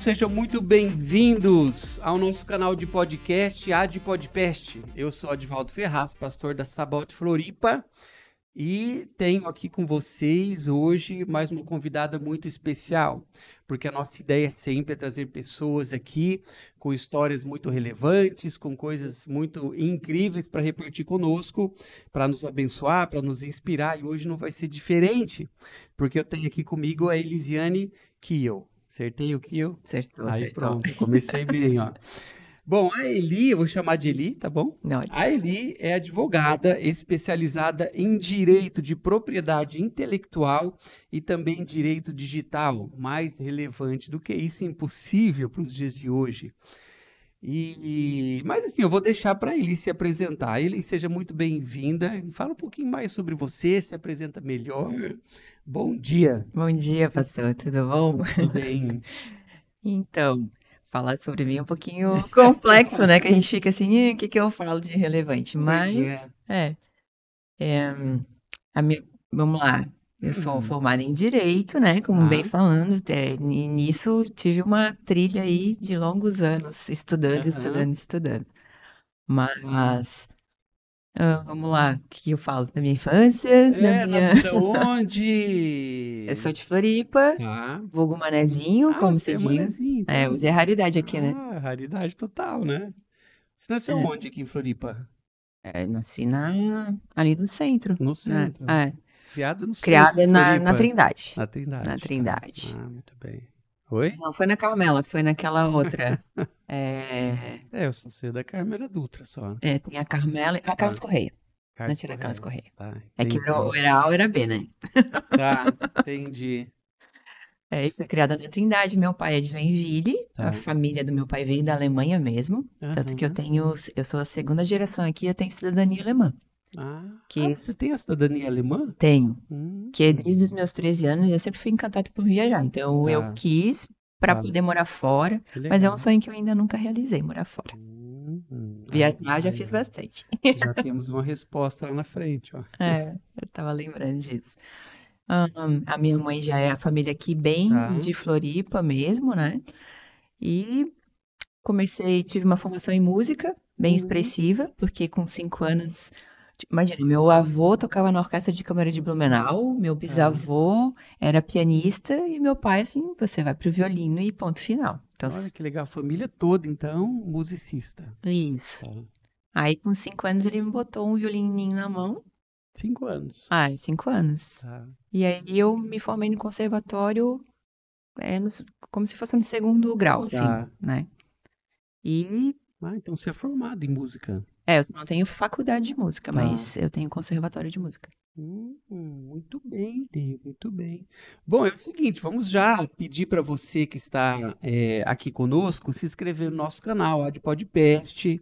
sejam muito bem-vindos ao nosso canal de podcast, Ad Podcast. Eu sou Adivaldo Ferraz, pastor da Sabaoth Floripa, e tenho aqui com vocês hoje mais uma convidada muito especial, porque a nossa ideia sempre é trazer pessoas aqui com histórias muito relevantes, com coisas muito incríveis para repartir conosco, para nos abençoar, para nos inspirar, e hoje não vai ser diferente, porque eu tenho aqui comigo a Elisiane Kiel. Acertei o Kiel? Acertou, Aí acertou. pronto, comecei bem, ó. Bom, a Eli, eu vou chamar de Eli, tá bom? Ótimo. A Eli é advogada especializada em direito de propriedade intelectual e também direito digital. Mais relevante do que isso, impossível para os dias de hoje. Mas assim, eu vou deixar para a Eli se apresentar. Eli, seja muito bem-vinda. Fala um pouquinho mais sobre você, se apresenta melhor. Bom dia. Bom dia, pastor. Tudo bom? Tudo bem? Então, falar sobre mim é um pouquinho complexo, né? Que a gente fica assim, o que que eu falo de relevante? Pois Mas, vamos lá. Eu sou formada em Direito, né? Como bem Tá. falando, e nisso tive uma trilha aí de longos anos, estudando, Aham. estudando, estudando. Mas, vamos lá, o que eu falo da minha infância, da minha... Nascida Eu onde? sou de Floripa, Tá. vulgo manezinho, como Você se é diz. manezinho, então. Hoje é raridade aqui, né? Raridade total, né? Você nasceu É, onde aqui em Floripa? nasci ali no centro, No né? centro. Criado no centro de Criada na Floripa. Trindade. Na Na Trindade, tá. Trindade. Muito bem. Oi? Não foi na Carmela, foi naquela outra. É, Eu sou cedo da Carmela Dutra só. tem a Carmela e a Carlos Correia. Carlos Nasci na Carlos Correia. Correia. Tá, É que entendi. era A ou era B, né? Tá, entendi. E fui criada na Trindade. Meu pai é de Joinville. Tá. A família do meu pai veio da Alemanha mesmo. Tanto que eu sou a segunda geração aqui, eu tenho cidadania alemã. Você tem a cidadania alemã? Tenho. Hum, Que desde os meus 13 anos eu sempre fui encantada por viajar. Então eu Tá. quis para Tá. poder morar fora, Que mas é um legal. sonho que eu ainda nunca realizei, morar fora. Viajar já fiz bastante. Já temos uma resposta lá na frente, ó. Eu tava lembrando disso. A minha mãe já é a família aqui bem Tá. de Floripa mesmo, né? E tive uma formação em música, bem expressiva, porque com 5 anos, imagina, meu avô tocava na Orquestra de Câmara de Blumenau, meu bisavô era pianista e meu pai, assim, você vai pro violino e ponto final. Então, Olha que legal, a família toda, então, musicista. isso. Tá. Aí, com 5 anos, ele me botou um violininho na mão. 5 anos. 5 anos. Tá. E aí eu me formei no conservatório, como se fosse no segundo grau, assim, Tá. né? E Então você é formado em música. eu não tenho faculdade de música, Tá. mas eu tenho conservatório de música. Muito bem, Dê, muito bem. Bom, é o seguinte, vamos já pedir para você que está aqui conosco se inscrever no nosso canal, Ad Podcast.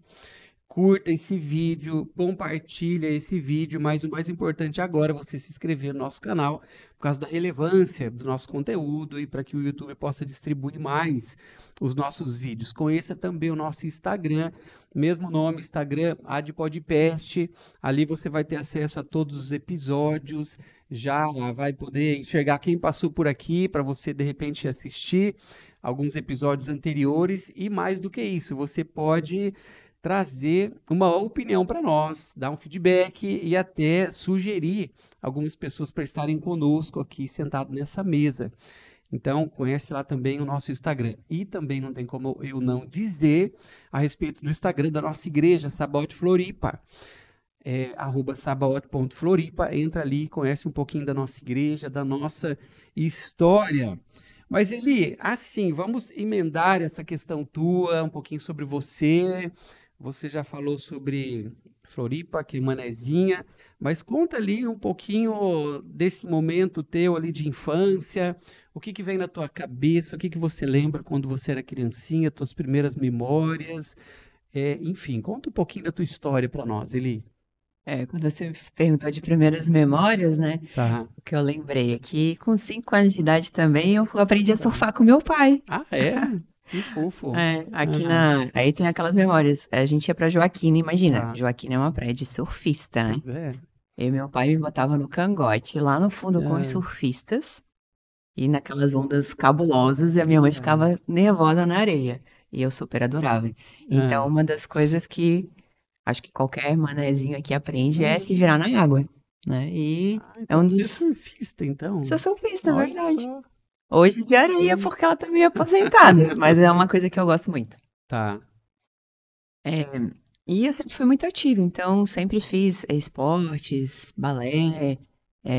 Curta esse vídeo, compartilha esse vídeo, mas o mais importante agora é você se inscrever no nosso canal por causa da relevância do nosso conteúdo e para que o YouTube possa distribuir mais os nossos vídeos. Conheça também o nosso Instagram, mesmo nome, Instagram, AdPodcast. Ali você vai ter acesso a todos os episódios, já vai poder enxergar quem passou por aqui para você de repente assistir alguns episódios anteriores e mais do que isso, você pode trazer uma opinião para nós, dar um feedback e até sugerir algumas pessoas para estarem conosco aqui sentado nessa mesa. Então, conhece lá também o nosso Instagram. E também não tem como eu não dizer a respeito do Instagram da nossa igreja, Sabaoth Floripa. @sabaoth.floripa. Entra ali, conhece um pouquinho da nossa igreja, da nossa história. Mas Eli, assim, vamos emendar essa questão tua, um pouquinho sobre você. Você já falou sobre Floripa, que é manezinha, mas conta ali um pouquinho desse momento teu ali de infância, o que vem na tua cabeça, o que você lembra quando você era criancinha, tuas primeiras memórias, enfim, conta um pouquinho da tua história para nós, Eli. Quando você perguntou de primeiras memórias, né? Tá. O que eu lembrei é que com 5 anos de idade também eu aprendi a surfar com meu pai. É? Que fofo. Aí tem aquelas memórias. A gente ia pra Joaquina, imagina. Tá. Joaquina é uma praia de surfista, né? Pois é. E meu pai me botava no cangote, lá no fundo com os surfistas. e naquelas ondas cabulosas, e a minha mãe Ah, ficava nervosa na areia. E eu super adorava. Então, ah, uma das coisas que acho que qualquer manezinho aqui aprende é se uhum. virar na água, né? E é Então um você é dos. surfista, então. Sou surfista, é Olha verdade. só. Hoje de areia, Hum. porque ela tá meio aposentada, mas é uma coisa que eu gosto muito. Tá. É, e eu sempre fui muito ativa, então sempre fiz esportes, balé,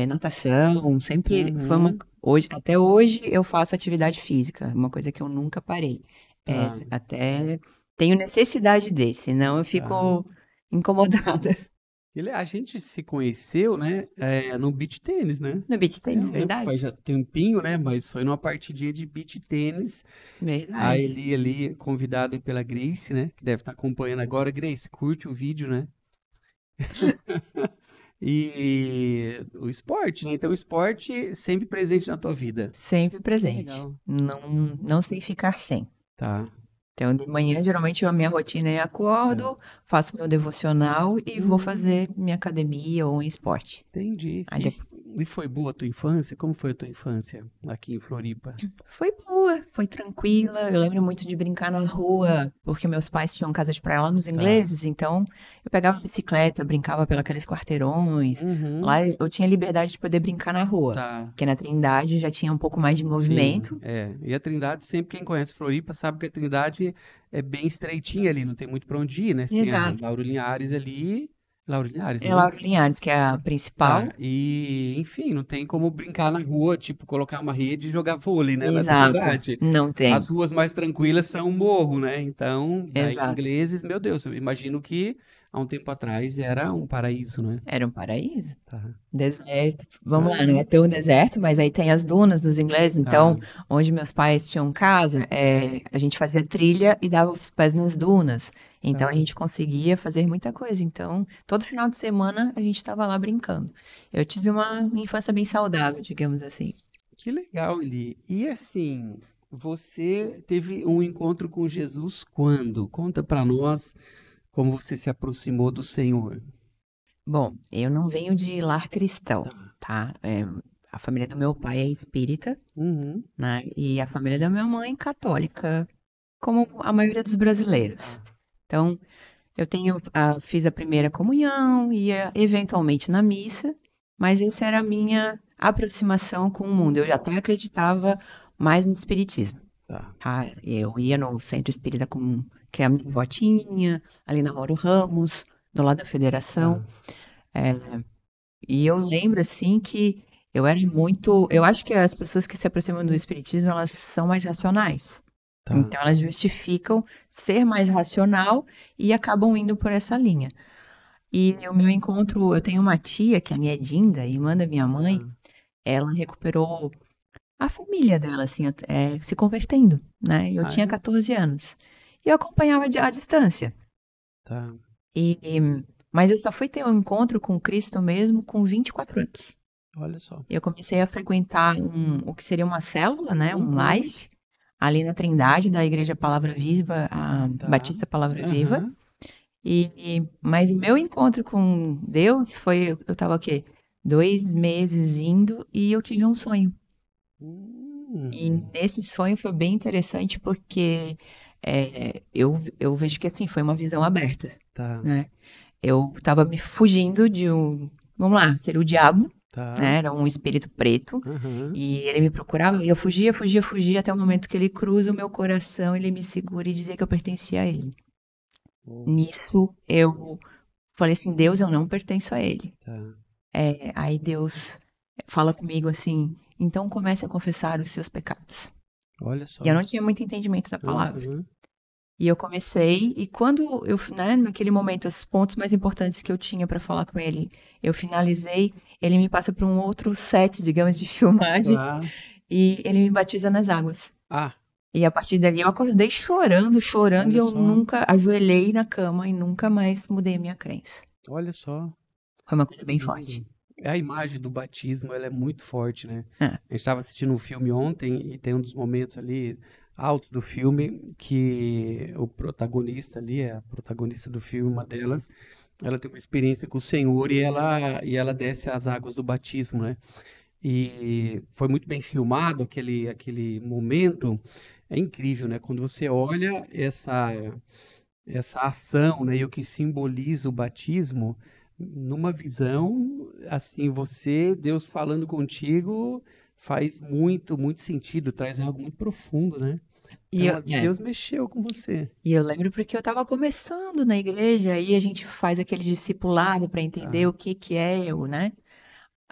natação, sempre foi uma. Uhum. Hoje, até hoje eu faço atividade física, uma coisa que eu nunca parei. Tá. Até tenho necessidade desse, senão eu Tá. fico incomodada. A gente se conheceu, né, no beach tênis, né? No beach Eu tennis, não lembro, faz verdade? já tempinho, né? Mas foi numa partidinha de beach tênis. A Verdade. Eli ali, convidada pela Grace, né? Que deve estar acompanhando agora. Grace, curte o vídeo, né? E o esporte, né? Então, o esporte sempre presente na tua vida. Sempre Que presente. legal. Não sei ficar sem. Tá. Então, de manhã, geralmente, a minha rotina é É. acordo, faço meu devocional e vou Uhum. fazer minha academia ou um esporte. Entendi. Aí depois E foi boa a tua infância? Como foi a tua infância aqui em Floripa? foi boa, foi tranquila. Eu lembro muito de brincar na rua, porque meus pais tinham casa de praia lá nos Tá. ingleses, então eu pegava a bicicleta, brincava pelos quarteirões. Uhum. Lá eu tinha liberdade de poder brincar na rua, Tá. porque na Trindade já tinha um pouco mais de Tinha, movimento. é. E a Trindade, sempre quem conhece Floripa sabe que a Trindade é bem estreitinha ali, não tem muito pra onde ir, né? Você tem a Exato. Lauro Linhares ali. Lauro Linhares, É né? Lauro Linhares, que é a Tá. principal. E, enfim, não tem como brincar na rua, tipo, colocar uma rede e jogar vôlei, né? Na Exato. Trindade. Não As tem. ruas mais tranquilas são o morro, né? Então, daí Exato. ingleses, meu Deus, eu imagino que há um tempo atrás era um paraíso, né? Era um paraíso. Tá. Deserto. Vamos lá, não é Aham. tão deserto, mas aí tem as dunas dos ingleses. Tá. Então, onde meus pais tinham casa, a gente fazia trilha e dava os pés nas dunas. Então, a Tá. gente conseguia fazer muita coisa. Então, todo final de semana a gente estava lá brincando. Eu tive uma infância bem saudável, digamos assim. Que legal, Eli. E assim, você teve um encontro com Jesus quando? Conta pra nós como você se aproximou do Senhor. Bom, eu não venho de lar cristão, Tá. tá? A família do meu pai é espírita, Uhum. né? E a família da minha mãe católica, como a maioria dos brasileiros. Tá. Então, fiz a primeira comunhão, ia eventualmente na missa, mas essa era a minha aproximação com o mundo. Eu já até acreditava mais no espiritismo. Tá. Tá? Eu ia no centro espírita que é a minha avó tinha, ali na Mauro Ramos, do lado da Federação. Tá. É, e eu lembro assim que eu era muito. Eu acho que as pessoas que se aproximam do espiritismo, elas são mais racionais. Tá. Então elas justificam ser mais racional e acabam indo por essa linha. E o meu encontro, eu tenho uma tia, que é a minha Dinda, irmã da minha mãe, Tá. ela recuperou a família dela, assim, se convertendo, né? Eu Ah, tinha é? 14 anos. E eu acompanhava à distância. Tá. E, mas eu só fui ter um encontro com Cristo mesmo com 24 anos. Olha só. Eu comecei a frequentar o que seria uma célula, né? Um Uhum. life, ali na Trindade, da Igreja Palavra Viva, a Tá. Batista Palavra Viva. Aham. Mas o meu encontro com Deus foi, eu tava o quê? 2 meses indo e eu tive um sonho. E Hum. nesse sonho foi bem interessante porque eu vejo que assim, foi uma visão aberta, Tá. né? Eu tava me fugindo de vamos lá, seria o diabo, Tá. né? Era um espírito preto. Aham. E ele me procurava e eu fugia, fugia, fugia até o momento que ele cruza o meu coração, ele me segura e dizia que eu pertencia a ele. Oh, Nisso eu falei assim, Deus, eu não pertenço a ele. tá. Aí Deus fala comigo assim, então comece a confessar os seus pecados. Olha E eu só. não tinha muito entendimento da palavra. Aham. E eu comecei, e quando eu, né, naquele momento, os pontos mais importantes que eu tinha para falar com ele, eu finalizei, ele me passa para um outro set, digamos, de filmagem, Tá. e ele me batiza nas águas. Ah, E a partir dali eu acordei chorando, chorando, e olha eu só. nunca ajoelhei na cama e nunca mais mudei minha crença. Olha só. Foi uma coisa Que bem forte. lindo. É a imagem do batismo, ela é muito forte, né? É, A gente estava assistindo um filme ontem e tem um dos momentos ali altos do filme que o protagonista ali, a protagonista do filme, uma delas, ela tem uma experiência com o Senhor e ela desce as águas do batismo, né? e foi muito bem filmado aquele momento. É incrível, né? Quando você olha essa ação, né, e o que simboliza o batismo, numa visão, assim, Deus falando contigo, faz muito, muito sentido, traz algo muito profundo, né? E Então, eu, ali é, Deus mexeu com você. e eu lembro porque eu estava começando na igreja, aí a gente faz aquele discipulado para entender Tá, o que que é eu, né?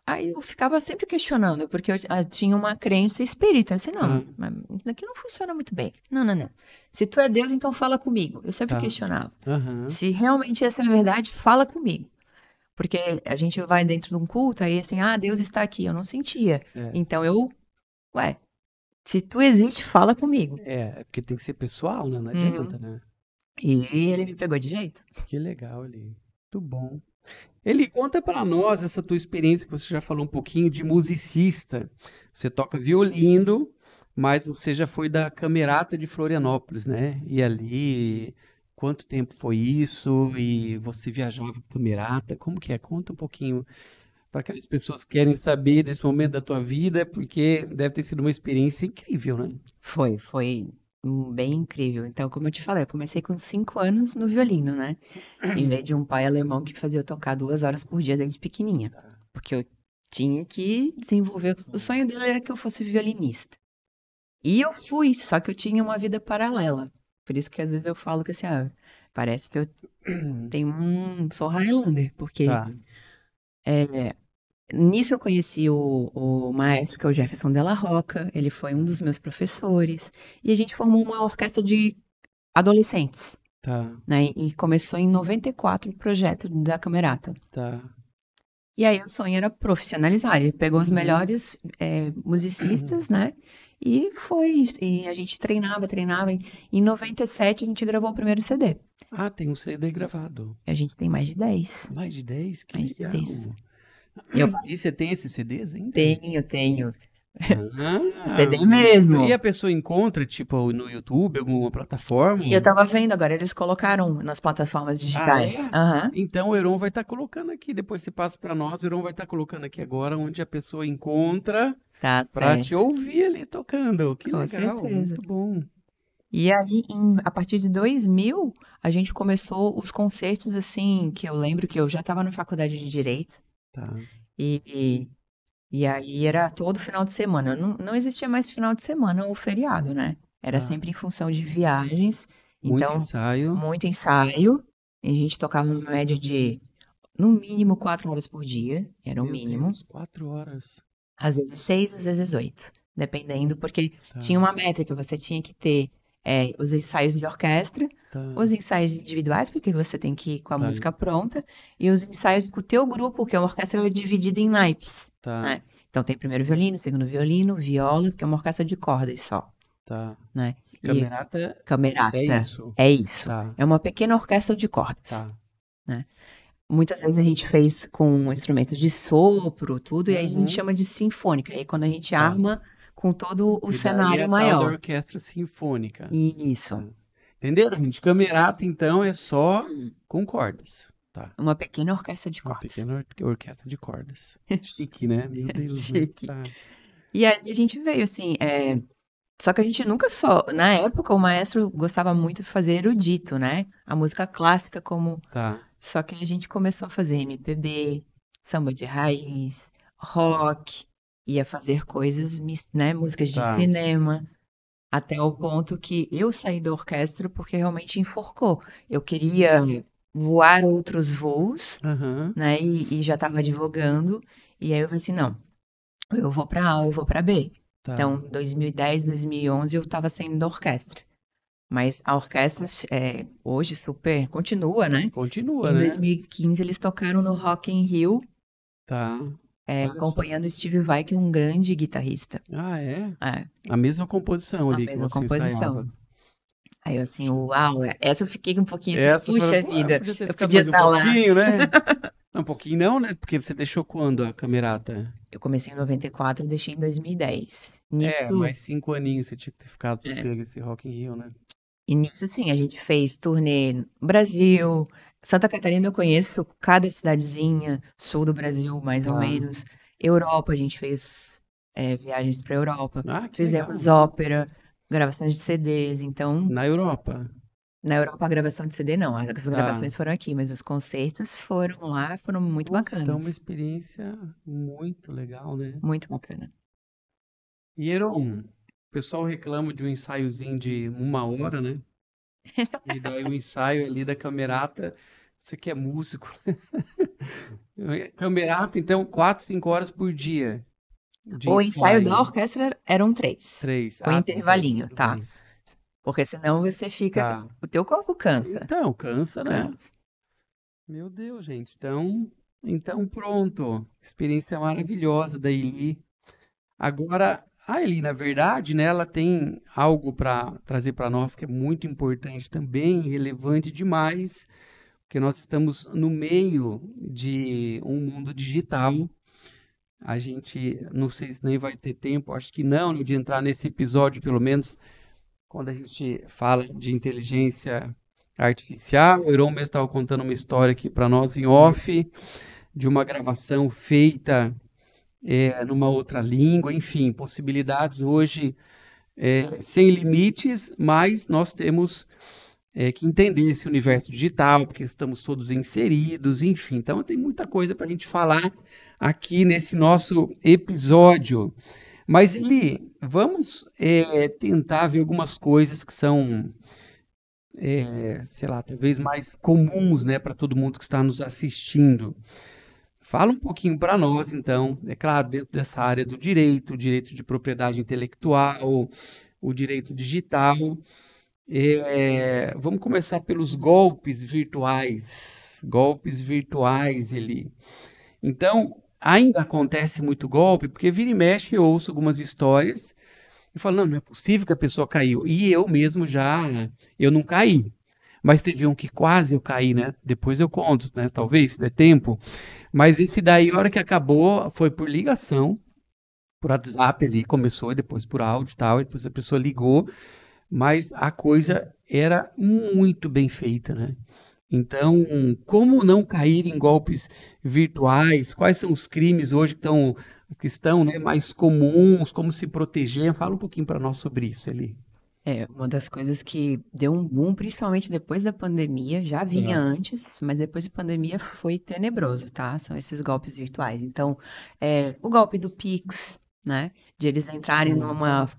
Aí eu ficava sempre questionando, porque eu tinha uma crença espírita. Eu disse, tá, não, mas isso daqui não funciona muito bem. Não, não, não. Se tu é Deus, então fala comigo. Eu sempre tá. questionava. Aham, Se realmente essa é a verdade, fala comigo. Porque a gente vai dentro de um culto, aí assim, ah, Deus está aqui. Eu não sentia. é. Então ué, se tu existe, fala comigo. É porque tem que ser pessoal, né? Não Uhum. adianta, né? E ele me pegou de jeito. Que legal, Eli. Muito bom. Eli, conta pra nós essa tua experiência que você já falou um pouquinho de musicista. Você toca violino, mas você já foi da Camerata de Florianópolis, né? E ali, quanto tempo foi isso? E você viajava com Camerata? Como que é? Conta um pouquinho para aquelas pessoas que querem saber desse momento da tua vida, porque deve ter sido uma experiência incrível, né? Foi bem incrível. Então, como eu te falei, eu comecei com 5 anos no violino, né? Em vez de um pai alemão que fazia eu tocar 2 horas por dia desde pequenininha. Porque eu tinha que desenvolver. O sonho dele era que eu fosse violinista. E eu fui, só que eu tinha uma vida paralela. Por isso que às vezes eu falo que assim, parece que eu tenho sou Highlander, porque Tá, nisso eu conheci o maestro, que é o Jefferson Della Rocca, ele foi um dos meus professores, e a gente formou uma orquestra de adolescentes, tá, né? E começou em 94 o projeto da Camerata. tá. E aí o sonho era profissionalizar. Ele pegou os Uhum. melhores musicistas, né? E foi. E a gente treinava, treinava. Em 97 a gente gravou o primeiro CD. Ah, tem um CD gravado. E a gente tem mais de 10. Mais de 10, que Mais de 10. legal. E eu E você tem esses CDs ainda? tenho. Ah, CD mesmo. e a pessoa encontra, tipo, no YouTube, alguma E eu plataforma? tava vendo agora, eles colocaram nas plataformas Ah, digitais. é? Aham. Então o Heron vai estar colocando aqui, depois você passa para nós, o Heron vai estar colocando aqui agora, onde a pessoa encontra Tá para te certo. ouvir ali tocando. Que Com legal, certeza. muito bom. E aí, a partir de 2000, a gente começou os concertos, assim, que eu lembro que eu já estava na faculdade de Direito. Tá, E, e, e aí era todo final de semana. Não existia mais final de semana ou feriado, né? Era tá. sempre em função de viagens. Muito Então, ensaio. muito ensaio. E a gente tocava uma média de, no mínimo, 4 horas por dia. Era o Meu mínimo. Deus, 4 horas. Às vezes 6, às vezes 8. Dependendo, porque tinha Tá, uma métrica. Você tinha que ter os ensaios de orquestra, tá, os ensaios individuais, porque você tem que ir com a tá, música pronta, e os ensaios com o teu grupo, porque a orquestra ela é dividida em naipes, tá, né? Então tem primeiro violino, segundo violino, viola, que é uma orquestra de cordas só, tá. né? E Camerata é camerata isso. é isso. Tá, É uma pequena orquestra de cordas, tá. né? Muitas vezes a gente fez com instrumentos de sopro, tudo, e aí a gente Uhum, chama de sinfônica. Aí quando a gente tá. arma com todo o E daí é cenário a tal da maior. orquestra sinfônica. Isso. Tá. Entenderam, gente? Camerata, então, é só com cordas. Tá. Uma pequena orquestra de Uma cordas. pequena orquestra de cordas. Chique, né? Meu Deus, né? Chique. Tá, E aí a gente veio assim, só que a gente nunca só, na época o maestro gostava muito de fazer erudito, né? A música clássica como, tá, só que a gente começou a fazer MPB, samba de raiz, rock, ia fazer coisas, né, músicas de tá. cinema, até o ponto que eu saí da orquestra porque realmente enforcou. Eu queria voar outros voos, Aham, né, e já estava advogando, e aí eu falei assim, não, eu vou para A, eu vou para B. tá. Então, 2010, 2011 eu estava saindo da orquestra. Mas a orquestra hoje super continua, né? Continua, Em né? 2015 eles tocaram no Rock in Rio, Tá. Olha só. acompanhando o Steve Vai, que é um grande guitarrista. Ah, é? É, A mesma composição a ali que mesma você composição. ensaiava. Aí eu assim, uau, essa eu fiquei um pouquinho assim, Essa foi, puxa ah, vida, podia ter eu ficado podia mais um estar lá. pouquinho, né? Não, um pouquinho não, né? Porque você deixou quando a camerata? Eu comecei em 94 e deixei em 2010. É, Nisso, mais 5 aninhos você tinha que ter ficado pra é, pegar esse Rock in Rio, né? e nisso sim, a gente fez turnê no Brasil, Santa Catarina eu conheço cada cidadezinha, sul do Brasil mais ou Tá. menos. Europa, a gente fez viagens para Europa. Ah, que Fizemos legal. ópera, gravações de CDs. Então, Na Europa. na Europa a gravação de CD não, as Tá. gravações foram aqui, mas os concertos foram lá, foram muito Nossa, então é uma bacanas. experiência muito legal, né? Muito bacana. E Heron, o pessoal reclama de um ensaiozinho de 1 hora, né? E daí o ensaio ali da camerata, você que é músico. Camerata, então, 4, 5 horas por dia de O ensaio da ensaio. orquestra eram três, 3. com Ah, tá, daí intervalinho, tudo tá? bem. Porque senão você fica, Tá. o teu corpo cansa, Então, cansa, né? cansa. Meu Deus, gente. Então pronto. Experiência maravilhosa da Eli. Agora, a Eli, na verdade, né, ela tem algo para trazer para nós que é muito importante também, relevante demais, porque nós estamos no meio de um mundo digital. A gente, não sei se nem vai ter tempo, acho que não, né, de entrar nesse episódio, pelo menos quando a gente fala de inteligência artificial. O Heron mesmo estava contando uma história aqui para nós em off, de uma gravação feita numa outra língua, enfim, possibilidades hoje sem limites, mas nós temos que entender esse universo digital, porque estamos todos inseridos, enfim. Então tem muita coisa para a gente falar aqui nesse nosso episódio. Mas, Eli, vamos tentar ver algumas coisas que são, sei lá, talvez mais comuns, né, para todo mundo que está nos assistindo. Fala um pouquinho para nós, então, é claro, dentro dessa área do direito, o direito de propriedade intelectual, o direito digital. Vamos começar pelos golpes virtuais. Golpes virtuais, Eli. Então, ainda acontece muito golpe, porque vira e mexe eu ouço algumas histórias e falo, não, não é possível que a pessoa caiu. E eu mesmo eu não caí. Mas teve um que quase eu caí, né? Depois eu conto, né? Talvez, se der tempo. Mas esse daí, a hora que acabou, foi por ligação, por WhatsApp ali, começou, e depois por áudio e tal, e depois a pessoa ligou, mas a coisa era muito bem feita, né? Então, como não cair em golpes virtuais? Quais são os crimes hoje que estão, né, mais comuns? Como se proteger? Fala um pouquinho para nós sobre isso, Eli. Uma das coisas que deu um boom, principalmente depois da pandemia, já vinha Tá. antes, mas depois da pandemia foi tenebroso, tá? São esses golpes virtuais. Então, o golpe do Pix, né? De eles entrarem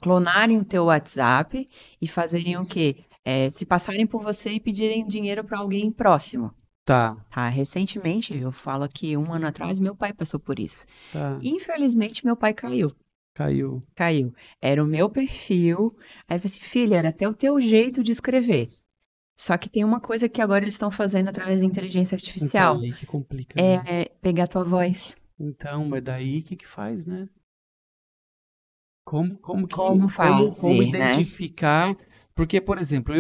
clonarem o teu WhatsApp e fazerem o quê? Se passarem por você e pedirem dinheiro para alguém próximo, Tá, tá? Recentemente, eu falo que 1 ano atrás, meu pai passou por isso. tá, Infelizmente, meu pai caiu. caiu. Caiu. Era o meu perfil. Aí eu falei assim, filha, era até o teu jeito de escrever. Só que tem uma coisa que agora eles estão fazendo através da inteligência Então, artificial, aí que complica, né? é pegar tua voz. Então, mas daí o que que faz, né? Como Como que, como fazer, né? identificar? Porque, por exemplo,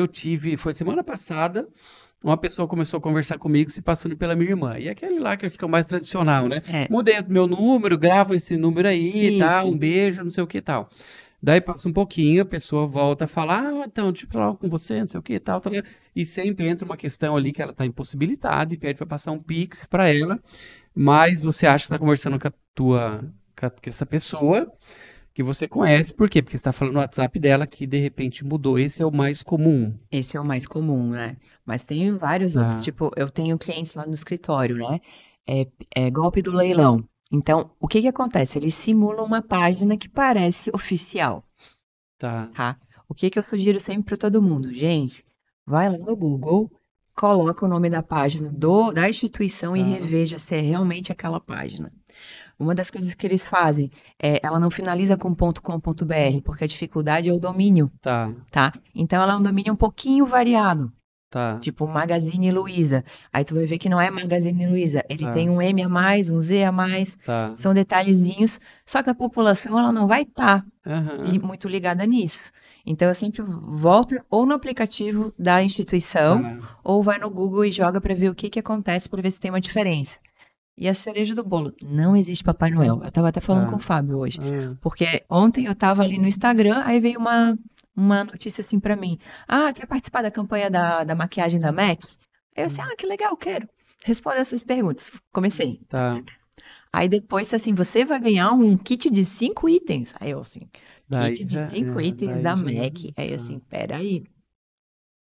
foi semana passada, uma pessoa começou a conversar comigo se passando pela minha irmã. E aquele lá que acho que é o mais tradicional, né? É, Mudei o meu número, grava esse número aí, tá? isso. Um beijo, não sei o que e tal. Daí passa um pouquinho, a pessoa volta a falar, então, deixa eu falar com você, não sei o que e tal, tal. E sempre entra uma questão ali que ela está impossibilitada e pede para passar um Pix para ela, mas você acha que está conversando com essa pessoa que você conhece, por quê? Porque você está falando no WhatsApp dela que de repente mudou. Esse é o mais comum. Esse é o mais comum, né? Mas tem vários outros. Tá, Tipo, eu tenho clientes lá no escritório, né? É golpe do leilão. Então, o que que acontece? Eles simulam uma página que parece oficial. tá, Tá? O que que eu sugiro sempre para todo mundo? Gente, vai lá no Google, coloca o nome da página da instituição e tá. reveja se é realmente aquela página. Uma das coisas que eles fazem ela não finaliza com .com.br, porque a dificuldade é o domínio, Tá, tá? Então ela é um domínio um pouquinho variado, tá, tipo Magazine Luiza. Aí tu vai ver que não é Magazine Luiza, ele tem tá, um M a mais, um Z a mais, tá. são detalhezinhos, só que a população ela não vai estar Aham, muito ligada nisso. Então eu sempre volto ou no aplicativo da instituição tá. ou vai no Google e joga para ver o que que acontece para ver se tem uma diferença. E a cereja do bolo, não existe Papai Noel. Eu estava até falando com o Tá. Fábio hoje, Ah, porque ontem eu estava ali no Instagram, aí veio uma notícia assim para mim. Ah, quer participar da campanha da maquiagem da MAC? Aí eu disse, ah, que legal, quero. Responda essas perguntas. Comecei. tá. Aí depois tá assim, você vai ganhar um kit de 5 itens. Aí eu assim, Daí kit de já, 5 itens daí da já, MAC. Aí assim, tá. peraí.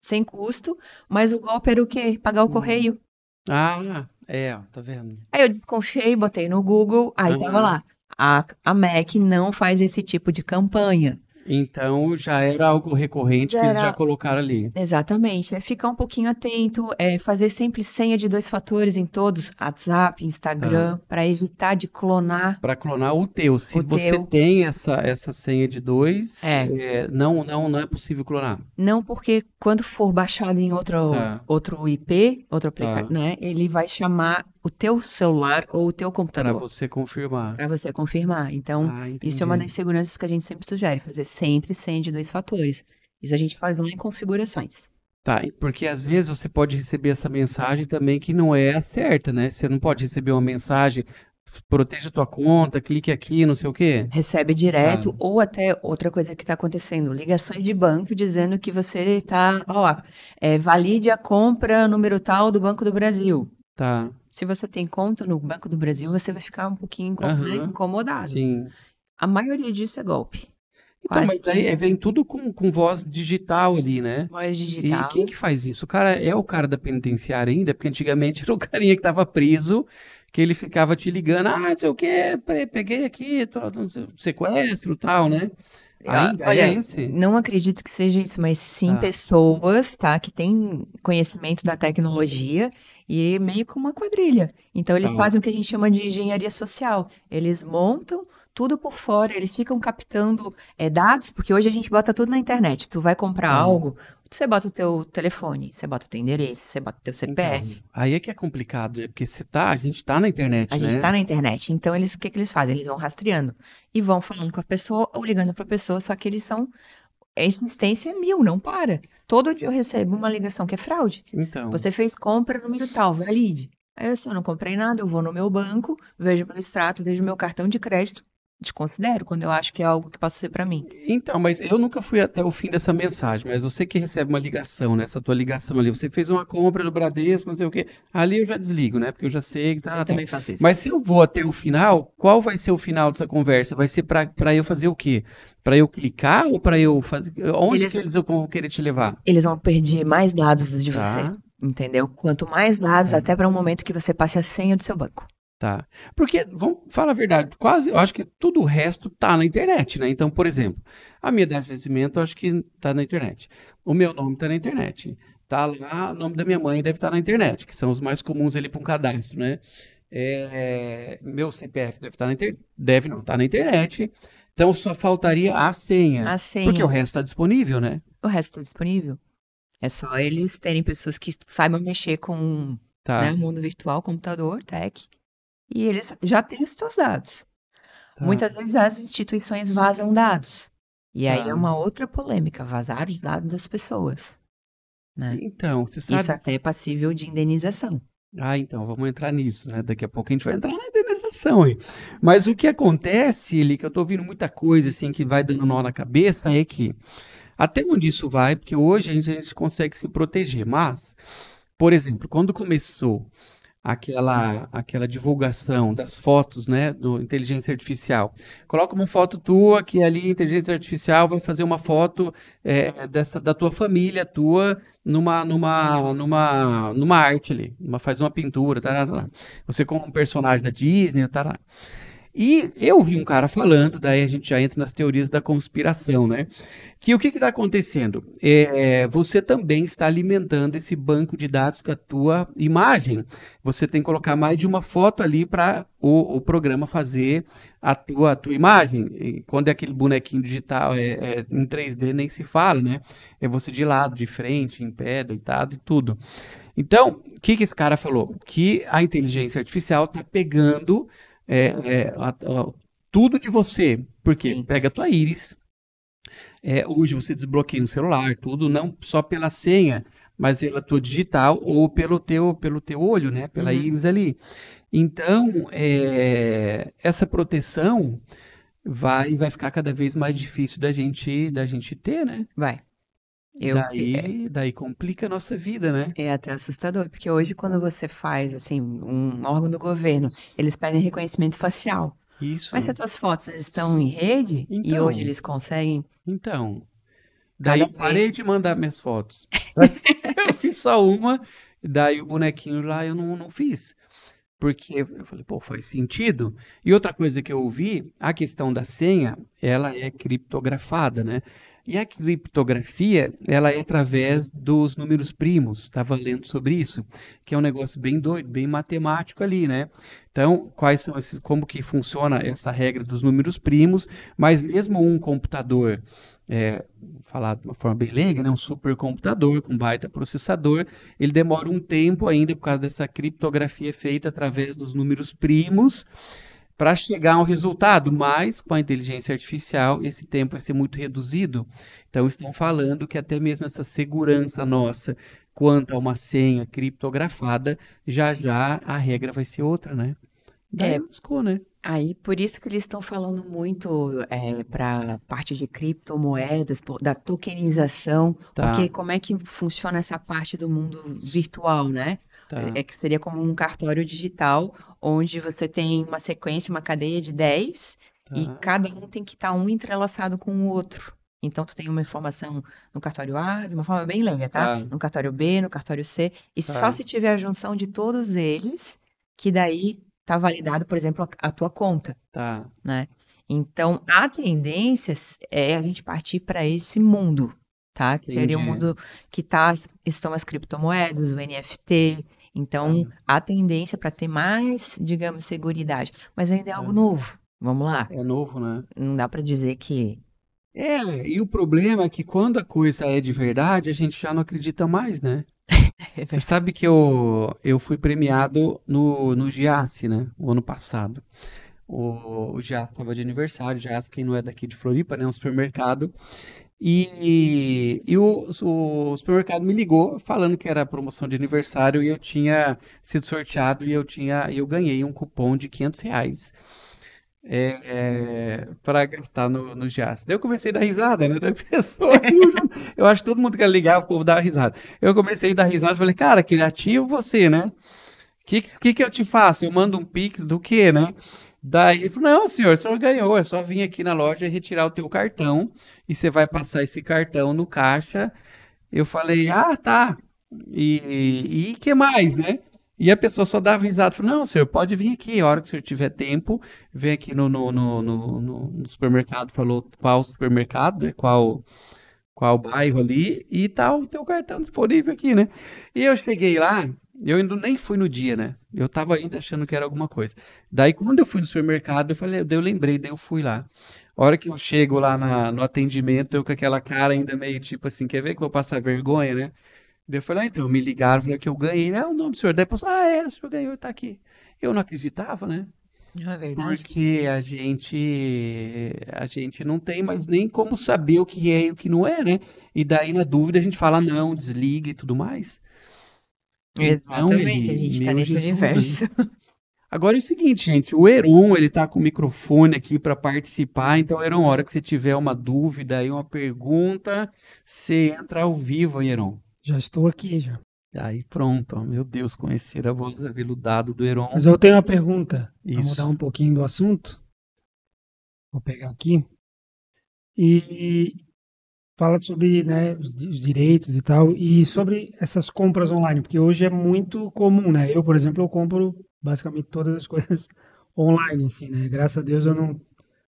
Sem custo, mas o golpe era o quê? Pagar o Hum. correio. Ah, ó, tá vendo? Aí eu desconfiei, botei no Google, aí tava Aham. lá. A MAC não faz esse tipo de campanha. Então já era algo recorrente Já que eles já era colocaram ali. exatamente, é ficar um pouquinho atento, é fazer sempre senha de 2 fatores em todos, WhatsApp, Tá. Instagram, para evitar de clonar Para clonar o teu. Se o você teu. tem essa senha de dois, É, não é possível clonar. não porque quando for baixado em outro, Tá, outro IP, outro aplicativo, tá. né, ele vai chamar o teu celular ou o teu Para computador você confirmar. para você confirmar. Então, Ah, isso é uma entendi. das seguranças que a gente sempre sugere, fazer sempre senha de 2 fatores. Isso a gente faz lá em configurações. Tá, porque às vezes você pode receber essa mensagem também que não é a certa, né? Você não pode receber uma mensagem, proteja tua conta, clique aqui, não sei o quê. Recebe Tá, direto, ou até outra coisa que está acontecendo, ligações de banco dizendo que você está, ó, valide a compra número tal do Banco do Brasil. tá. Se você tem conta no Banco do Brasil, você vai ficar um pouquinho, né, Aham, incomodado. sim. A maioria disso é golpe. Então, Quase mas daí que vem tudo com voz digital ali, né? voz E quem digital. que faz isso? O cara é o cara da penitenciária ainda, porque antigamente era o carinha que estava preso, que ele ficava te ligando, não sei o quê, peguei aqui, não sei, sequestro, tal, né? Ainda é Olha, esse? não acredito que seja isso, mas sim Tá, pessoas, tá, que têm conhecimento da tecnologia e meio que uma quadrilha. Então eles tá. fazem o que a gente chama de engenharia social. Eles montam tudo por fora, eles ficam captando dados, porque hoje a gente bota tudo na internet. Tu vai comprar Tá. algo, você bota o teu telefone, você bota o teu endereço, você bota o teu Então, CPF. aí é que é complicado, né? Porque a gente tá na A internet, gente né? está na internet, então eles, o que que eles fazem? Eles vão rastreando e vão falando com a pessoa ou ligando para a pessoa, só que eles são a insistência é mil, não para. Todo dia eu recebo uma ligação que é fraude. Então, Você fez compra número tal, valide. Aí eu, se eu não comprei nada, eu vou no meu banco, vejo meu extrato, vejo meu cartão de crédito, desconsidero quando eu acho que é algo que possa ser para mim. mas eu nunca fui até o fim dessa mensagem, mas você que recebe uma ligação, né? Essa tua ligação ali, você fez uma compra no Bradesco, não sei o quê, ali eu já desligo, né? Porque eu já sei que Eu tá, tá. também faço isso. Mas se eu vou até o final, qual vai ser o final dessa conversa? Vai ser para eu fazer o quê? Para eu clicar ou para eu fazer? Onde que Eles, eles vão querer te levar? eles vão pedir mais dados de você, Tá? entendeu? Quanto mais dados, Tá. até para um momento que você passe a senha do seu banco. Tá. Porque, vamos falar a verdade, quase, eu acho que tudo o resto tá na internet, né? Então, por exemplo, a minha data de nascimento, eu acho que tá na internet. O meu nome tá na internet. Tá lá, o nome da minha mãe deve estar na internet, que são os mais comuns ali para um cadastro, né? Meu CPF deve estar deve não, tá na internet. Então, só faltaria a senha, A porque o senha, resto está disponível, né? o resto está disponível. É só eles terem pessoas que saibam mexer com, né, Tá, o mundo virtual, computador, tech, e eles já têm os seus dados. tá, Muitas vezes as instituições vazam dados. E aí é tá. uma outra polêmica, vazar os dados das pessoas, né? Então, você Isso sabe. até é passível de indenização. Ah, então, vamos entrar nisso, né? Daqui a pouco a gente vai entrar na indenização aí. Mas o que acontece, Eli, que eu tô ouvindo muita coisa assim que vai dando nó na cabeça, é que até onde isso vai, porque hoje a gente consegue se proteger, mas, por exemplo, quando começou aquela divulgação das fotos, né, do inteligência artificial. Coloca uma foto tua que ali a inteligência artificial vai fazer uma foto dessa da tua família, tua numa arte ali, faz uma pintura, tará. Você como um personagem da Disney, tará. E eu vi um cara falando, daí a gente já entra nas teorias da conspiração, né? Que o que está acontecendo? Você também está alimentando esse banco de dados com a tua imagem. Você tem que colocar mais de uma foto ali para o programa fazer a tua imagem. E quando é aquele bonequinho digital em 3D, nem se fala, né? É você de lado, de frente, em pé, deitado e tudo. Então, o que esse cara falou? Que a inteligência artificial está pegando é, é, a- a- tudo de você. Por quê? Sim. Pega a tua íris, hoje você desbloqueia um celular, tudo, não só pela senha, mas pela tua digital ou pelo teu olho, né? Pela Uhum. íris ali. Então, essa proteção vai ficar cada vez mais difícil da gente ter, né? Vai. Eu, fi- é, Daí complica a nossa vida, né? é até assustador, porque hoje quando você faz, assim, um órgão do governo, eles pedem reconhecimento facial. Mas se Isso. as suas fotos estão em rede, e hoje Então, eles conseguem então. Daí cada eu parei vez. de mandar minhas fotos. Eu fiz só uma, daí o bonequinho lá eu não fiz. Porque eu falei, pô, faz sentido. E outra coisa que eu ouvi, a questão da senha, ela é criptografada, né? E a criptografia, ela é através dos números primos. Estava lendo sobre isso, que é um negócio bem doido, bem matemático ali, né? Então, quais são esses, como que funciona essa regra dos números primos? Mas mesmo um computador, falar de uma forma bem leiga, né? Um supercomputador com baita processador, ele demora um tempo ainda por causa dessa criptografia feita através dos números primos para chegar a um resultado, mas com a inteligência artificial esse tempo vai ser muito reduzido. Então estão falando que até mesmo essa segurança nossa quanto a uma senha criptografada, já já a regra vai ser outra, né? Daí É, lascou, né? aí por isso que eles estão falando muito para parte de criptomoedas, da tokenização, Tá, porque como é que funciona essa parte do mundo virtual, né? tá, É que seria como um cartório digital, onde você tem uma sequência, uma cadeia de 10 e tá, cada um tem que estar um entrelaçado com o outro. Então, tu tem uma informação no cartório A, de uma forma bem leve, tá? tá, No cartório B, no cartório C, e só tá, se tiver a junção de todos eles, que daí tá validado, por exemplo, a tua conta, tá. né? Então, a tendência é a gente partir para esse mundo, tá? Que seria o Entendi. mundo que estão as criptomoedas, o NFT. Tá, Então, a tendência para ter mais, digamos, seguridade, mas ainda é algo tá. novo. Vamos lá. É novo, né? Não dá para dizer que E o problema é que quando a coisa é de verdade, a gente já não acredita mais, né? é Você verdade. sabe que eu fui premiado no Giasse, né? O ano passado. O Giasse estava de aniversário, Giasse, quem não é daqui de Floripa, né? Um supermercado. O supermercado me ligou falando que era promoção de aniversário e eu tinha sido sorteado e eu ganhei um cupom de R$ 500 para gastar no Jazz. Daí eu comecei a dar risada, né? Da pessoa riu junto. Eu acho que todo mundo que ligar, o povo dava risada. Eu comecei a dar risada e falei, cara, criativo você, né? Que eu te faço? Eu mando um pix do quê, né? Daí ele falou, não, senhor, o senhor ganhou, é só vir aqui na loja e retirar o teu cartão e você vai passar esse cartão no caixa. Eu falei, ah, tá. E que mais, né? E a pessoa só dava risada. Falou, não, senhor, pode vir aqui. A hora que o senhor tiver tempo, vem aqui no supermercado. Falou qual supermercado, né? Qual bairro ali. E tá o teu cartão disponível aqui, né? E eu cheguei lá, eu ainda nem fui no dia, né? Eu tava ainda achando que era alguma coisa. Daí, quando eu fui no supermercado, eu falei, daí eu lembrei, daí eu fui lá. A hora que eu chego lá no atendimento, eu com aquela cara ainda meio tipo assim, quer ver que eu vou passar vergonha, né? Daí eu falei, então, me ligaram, falei que eu ganhei, né? O nome do senhor. Daí a pessoa, o senhor ganhou, tá aqui. Eu não acreditava, né? Não é verdade? Porque a gente não tem mais nem como saber o que é e o que não é, né? E daí, na dúvida, a gente fala não, desliga e tudo mais. Então, Exatamente, a ele, gente está meu nesse Jesus, hein? universo. Agora é o seguinte, gente, o Heron, ele tá com o microfone aqui para participar, então, Heron, a hora que você tiver uma dúvida aí, uma pergunta, você entra ao vivo, aí, Heron. Já estou aqui já. Aí pronto, ó, meu Deus, conhecer a voz aveludada do Heron. Mas eu tenho uma pergunta para mudar Isso. um pouquinho do assunto. Vou pegar aqui. E fala sobre, né, os direitos e tal, e sobre essas compras online, porque hoje é muito comum, né? Eu, por exemplo, eu compro basicamente todas as coisas online, assim, né? Graças a Deus eu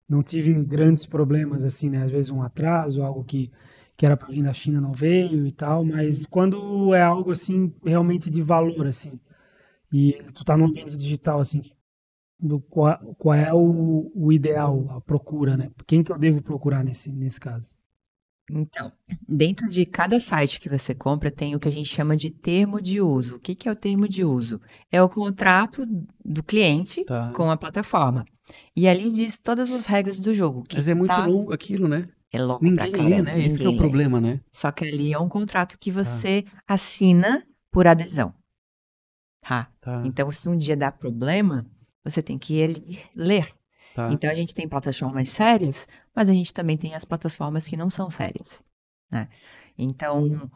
não tive grandes problemas, assim, né? Às vezes um atraso, algo que era para vir da China não veio e tal, mas quando é algo, assim, realmente de valor, assim, e tu tá no ambiente digital, assim, qual é o ideal, a procura, né? Quem que eu devo procurar nesse caso? Então, dentro de cada site que você compra, tem o que a gente chama de termo de uso. O que que é o termo de uso? É o contrato do cliente Tá. com a plataforma. E ali diz todas as regras do jogo. O que Mas é que muito tá longo aquilo, né? é longo pra Ninguém lê, caramba, né? Esse que é o ninguém lê. problema, né? Só que ali é um contrato que Tá, você assina por adesão, tá? tá, Então, se um dia dá problema, você tem que ler. tá. Então, a gente tem plataformas sérias, mas a gente também tem as plataformas que não são sérias. né? Então,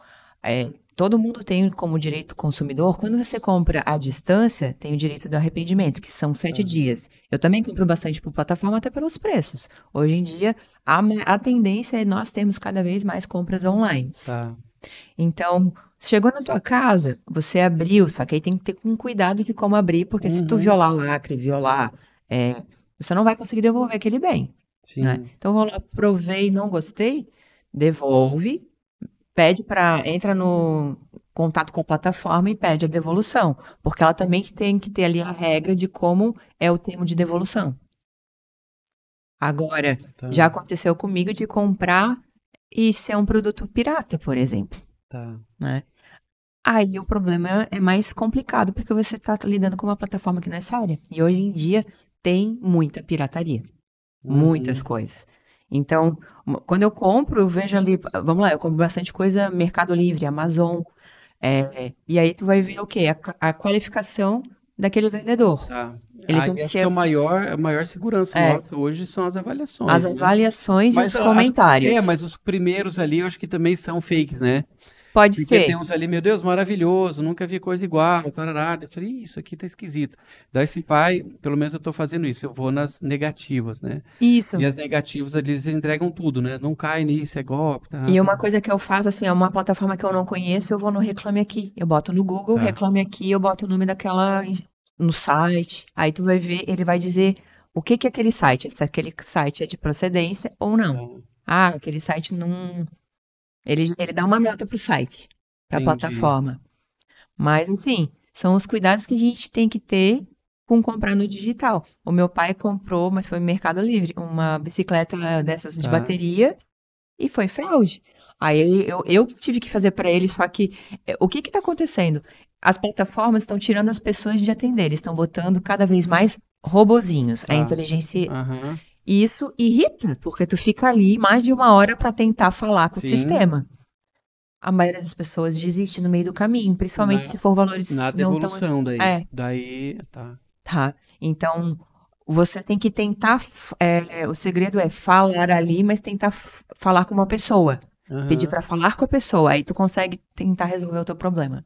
todo mundo tem como direito consumidor, quando você compra à distância, tem o direito do arrependimento, que são 7 Tá. dias. Eu também compro bastante por plataforma, até pelos preços. Hoje em dia, a tendência é nós termos cada vez mais compras online. Tá. Então, chegou na tua casa, você abriu, só que aí tem que ter um cuidado de como abrir, porque se tu Uhum. violar o lacre, você não vai conseguir devolver aquele bem, né? Sim. Então, vou lá, provei, não gostei, devolve, entra no contato com a plataforma e pede a devolução, porque ela também tem que ter ali a regra de como é o termo de devolução. Agora, Tá. já aconteceu comigo de comprar e ser um produto pirata, por exemplo, Tá. né? Aí o problema é mais complicado, porque você está lidando com uma plataforma que não é séria. E hoje em dia tem muita pirataria, muitas Uhum. coisas. Então, quando eu compro, eu vejo ali, vamos lá, eu compro bastante coisa Mercado Livre, Amazon, e aí tu vai ver o quê? A qualificação daquele vendedor. Tá. Ele tem Aí que acho que é ser, a maior segurança é, nossa hoje são as as avaliações, né? avaliações e Mas os comentários. mas os primeiros ali eu acho que também são fakes, né? Pode Porque tem ser. uns ali, meu Deus, maravilhoso, nunca vi coisa igual, tarará. Eu falei, "Ih, isso aqui tá esquisito." Daí se vai, pelo menos eu tô fazendo isso, eu vou nas negativas, né? E Isso. as negativas ali eles entregam tudo, né? Não cai nisso, é golpe, tá, E tá, uma coisa que eu faço, assim, é uma plataforma que eu não conheço, eu vou no Reclame Aqui. Eu boto no Google, tá, Reclame Aqui, eu boto o nome daquela no site. Aí tu vai ver, ele vai dizer o que que é aquele site, se aquele site é de procedência ou não. tá. Ah, aquele site não. Ele dá uma nota pro site, pra Entendi. plataforma. Mas, assim, são os cuidados que a gente tem que ter com comprar no digital. O meu pai comprou, mas foi no Mercado Livre, uma bicicleta dessas de Tá. bateria. E foi fraude. Aí eu que tive que fazer para ele, só que o que está acontecendo? As plataformas estão tirando as pessoas de atender, eles estão botando cada vez mais robozinhos, a Tá. inteligência. Aham. E isso irrita, porque tu fica ali mais de uma hora para tentar falar com o Sim, sistema. A maioria das pessoas desiste no meio do caminho, principalmente na, se for valores na não tão. devolução daí. É, Daí, tá. tá. Então, você tem que tentar. O segredo é falar ali, mas tentar falar com uma pessoa. Pedir Aham. para falar com a pessoa, aí tu consegue tentar resolver o teu problema.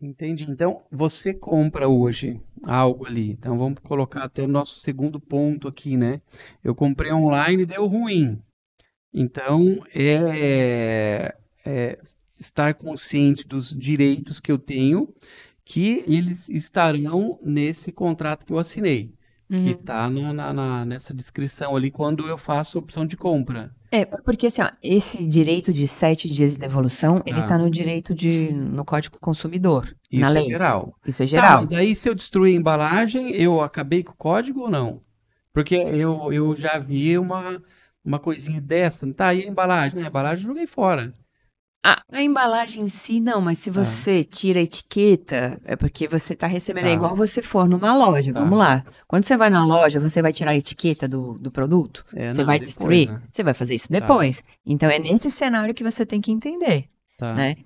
Entendi. Então, você compra hoje algo ali. Então, vamos colocar até o nosso segundo ponto aqui, né? Eu comprei online e deu ruim. Então, é estar consciente dos direitos que eu tenho, que eles estarão nesse contrato que eu assinei, que Uhum. está nessa descrição ali quando eu faço a opção de compra. Porque assim, ó, esse direito de 7 dias de devolução, ele Tá. tá no Código Consumidor, na Isso é lei. geral. Isso é Tá, mas geral. daí se eu destruir a embalagem, eu acabei com o código ou não? Porque eu já vi uma coisinha dessa. Tá, e a embalagem? A embalagem eu joguei fora. A embalagem em si, não, mas se Tá, você tira a etiqueta, é porque você está recebendo, é tá, igual você for numa loja, vamos tá. lá. Quando você vai na loja, você vai tirar a etiqueta do produto? É, Você não, vai depois, destruir? né? Você vai fazer isso Tá, depois. Então é nesse cenário que você tem que entender, tá. né?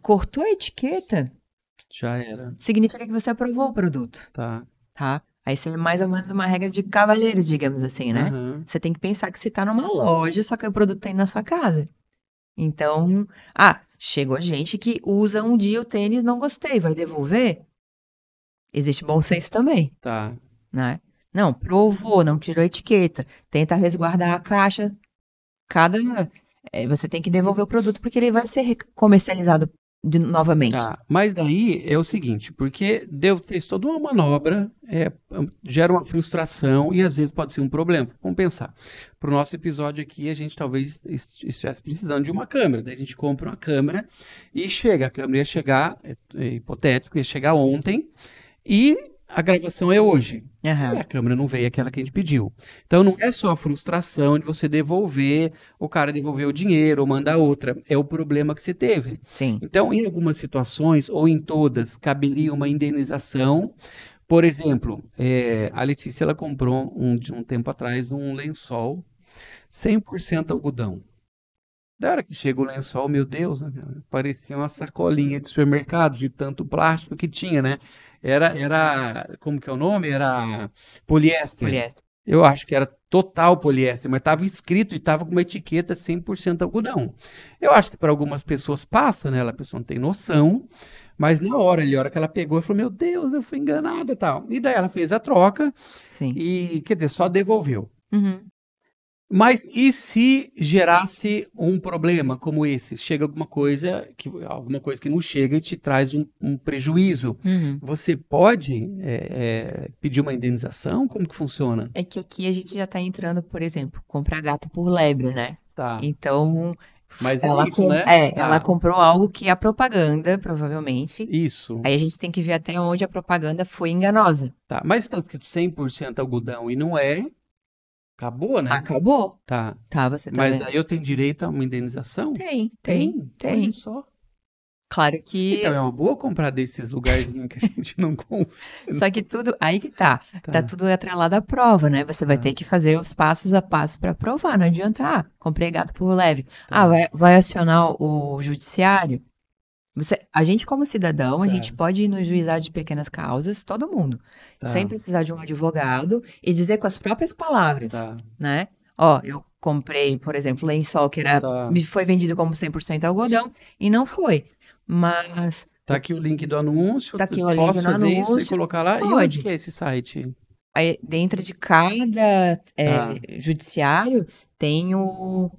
Cortou a etiqueta, Já era. significa que você aprovou o produto, Tá. tá? Aí isso é mais ou menos uma regra de cavalheiros, digamos assim, né? Aham. Você tem que pensar que você está numa loja, só que o produto tem na sua casa. Então, chegou gente que usa um dia o tênis, não gostei, vai devolver? Existe bom senso também, Tá. né? Não, provou, não tirou a etiqueta, tenta resguardar a caixa. Cada, você tem que devolver o produto porque ele vai ser comercializado novamente. Tá, mas daí é o seguinte, porque fez toda uma manobra, gera uma frustração e às vezes pode ser um problema. Vamos pensar. Para o nosso episódio aqui, a gente talvez estivesse precisando de uma câmera. Daí a gente compra uma câmera e a câmera ia chegar, é hipotético, ia chegar ontem e a gravação é hoje. E Aham, a câmera não veio aquela que a gente pediu. Então não é só a frustração de você devolver, o cara devolver o dinheiro ou mandar outra, é o problema que você teve. sim. Então, em algumas situações, ou em todas, caberia uma indenização. Por exemplo, a Letícia ela comprou de um tempo atrás um lençol 100% algodão. Da hora que chega o lençol, meu Deus, né, cara, parecia uma sacolinha de supermercado, de tanto plástico que tinha, né? Como que é o nome? Era poliéster. Poliéster. Eu acho que era total poliéster, mas estava escrito e estava com uma etiqueta 100% algodão. Eu acho que para algumas pessoas passa, né? A pessoa não tem noção, mas na hora ali, a hora que ela pegou, ela falou: Meu Deus, eu fui enganada e tal. E daí ela fez a troca Sim. e, quer dizer, só devolveu. Uhum. Mas e se gerasse um problema como esse? Chega alguma coisa que não chega e te traz um prejuízo. Uhum. Você pode pedir uma indenização? Como que funciona? É que aqui a gente já tá entrando, por exemplo, comprar gato por lebre, né? Tá. Então, Mas é ela, isso, com... né? é, ela Tá. comprou algo que a propaganda, provavelmente. Isso. Aí a gente tem que ver até onde a propaganda foi enganosa. Tá. Mas está escrito 100% algodão e não é, acabou, né? Acabou. Tá. Tá, você tá Mas vendo? daí eu tenho direito a uma indenização? Olha Tem. só. Claro Então que. é uma boa comprar desses lugarzinhos que a gente não confia. Só que tudo. Aí que tá. Tá Tá, tudo atrelado à prova, né? Você vai tá, ter que fazer os passos a passo para provar. Não adianta, comprei gato por lebre. tá, Vai acionar o judiciário. A gente, como cidadão, a gente tá, pode ir no juizado de pequenas causas, todo mundo, sem tá, precisar de um advogado e dizer com as próprias palavras, tá, né? Ó, eu comprei, por exemplo, lençol que era, tá. me foi vendido como 100% algodão e não foi. Mas Tá aqui o link do anúncio. tá aqui o link no Posso ver isso e anúncio, colocar lá? E onde que pode. é esse site? Aí, dentro de cada Tá, judiciário tem o.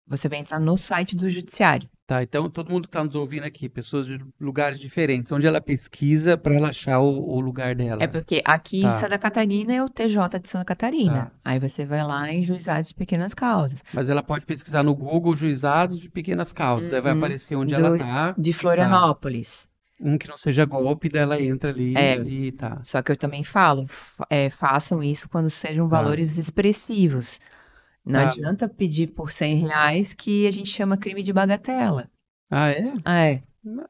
Você vai entrar no site do judiciário. tá. Então todo mundo que está nos ouvindo aqui, pessoas de lugares diferentes, onde ela pesquisa para ela achar o lugar É dela. porque aqui em Tá, Santa Catarina é o TJ de Santa Catarina. tá. Aí você vai lá em juizados de pequenas causas. Mas ela pode pesquisar no Google Juizados de Pequenas Causas. Daí vai Uhum. aparecer onde ela tá. De Tá. Florianópolis. Um que não seja golpe, daí ela entra ali É, e tá, só que eu também falo, façam isso quando sejam tá, valores expressivos. Não tá. adianta pedir por R$ 100 que a gente chama crime de bagatela. Ah, é? Ah, é.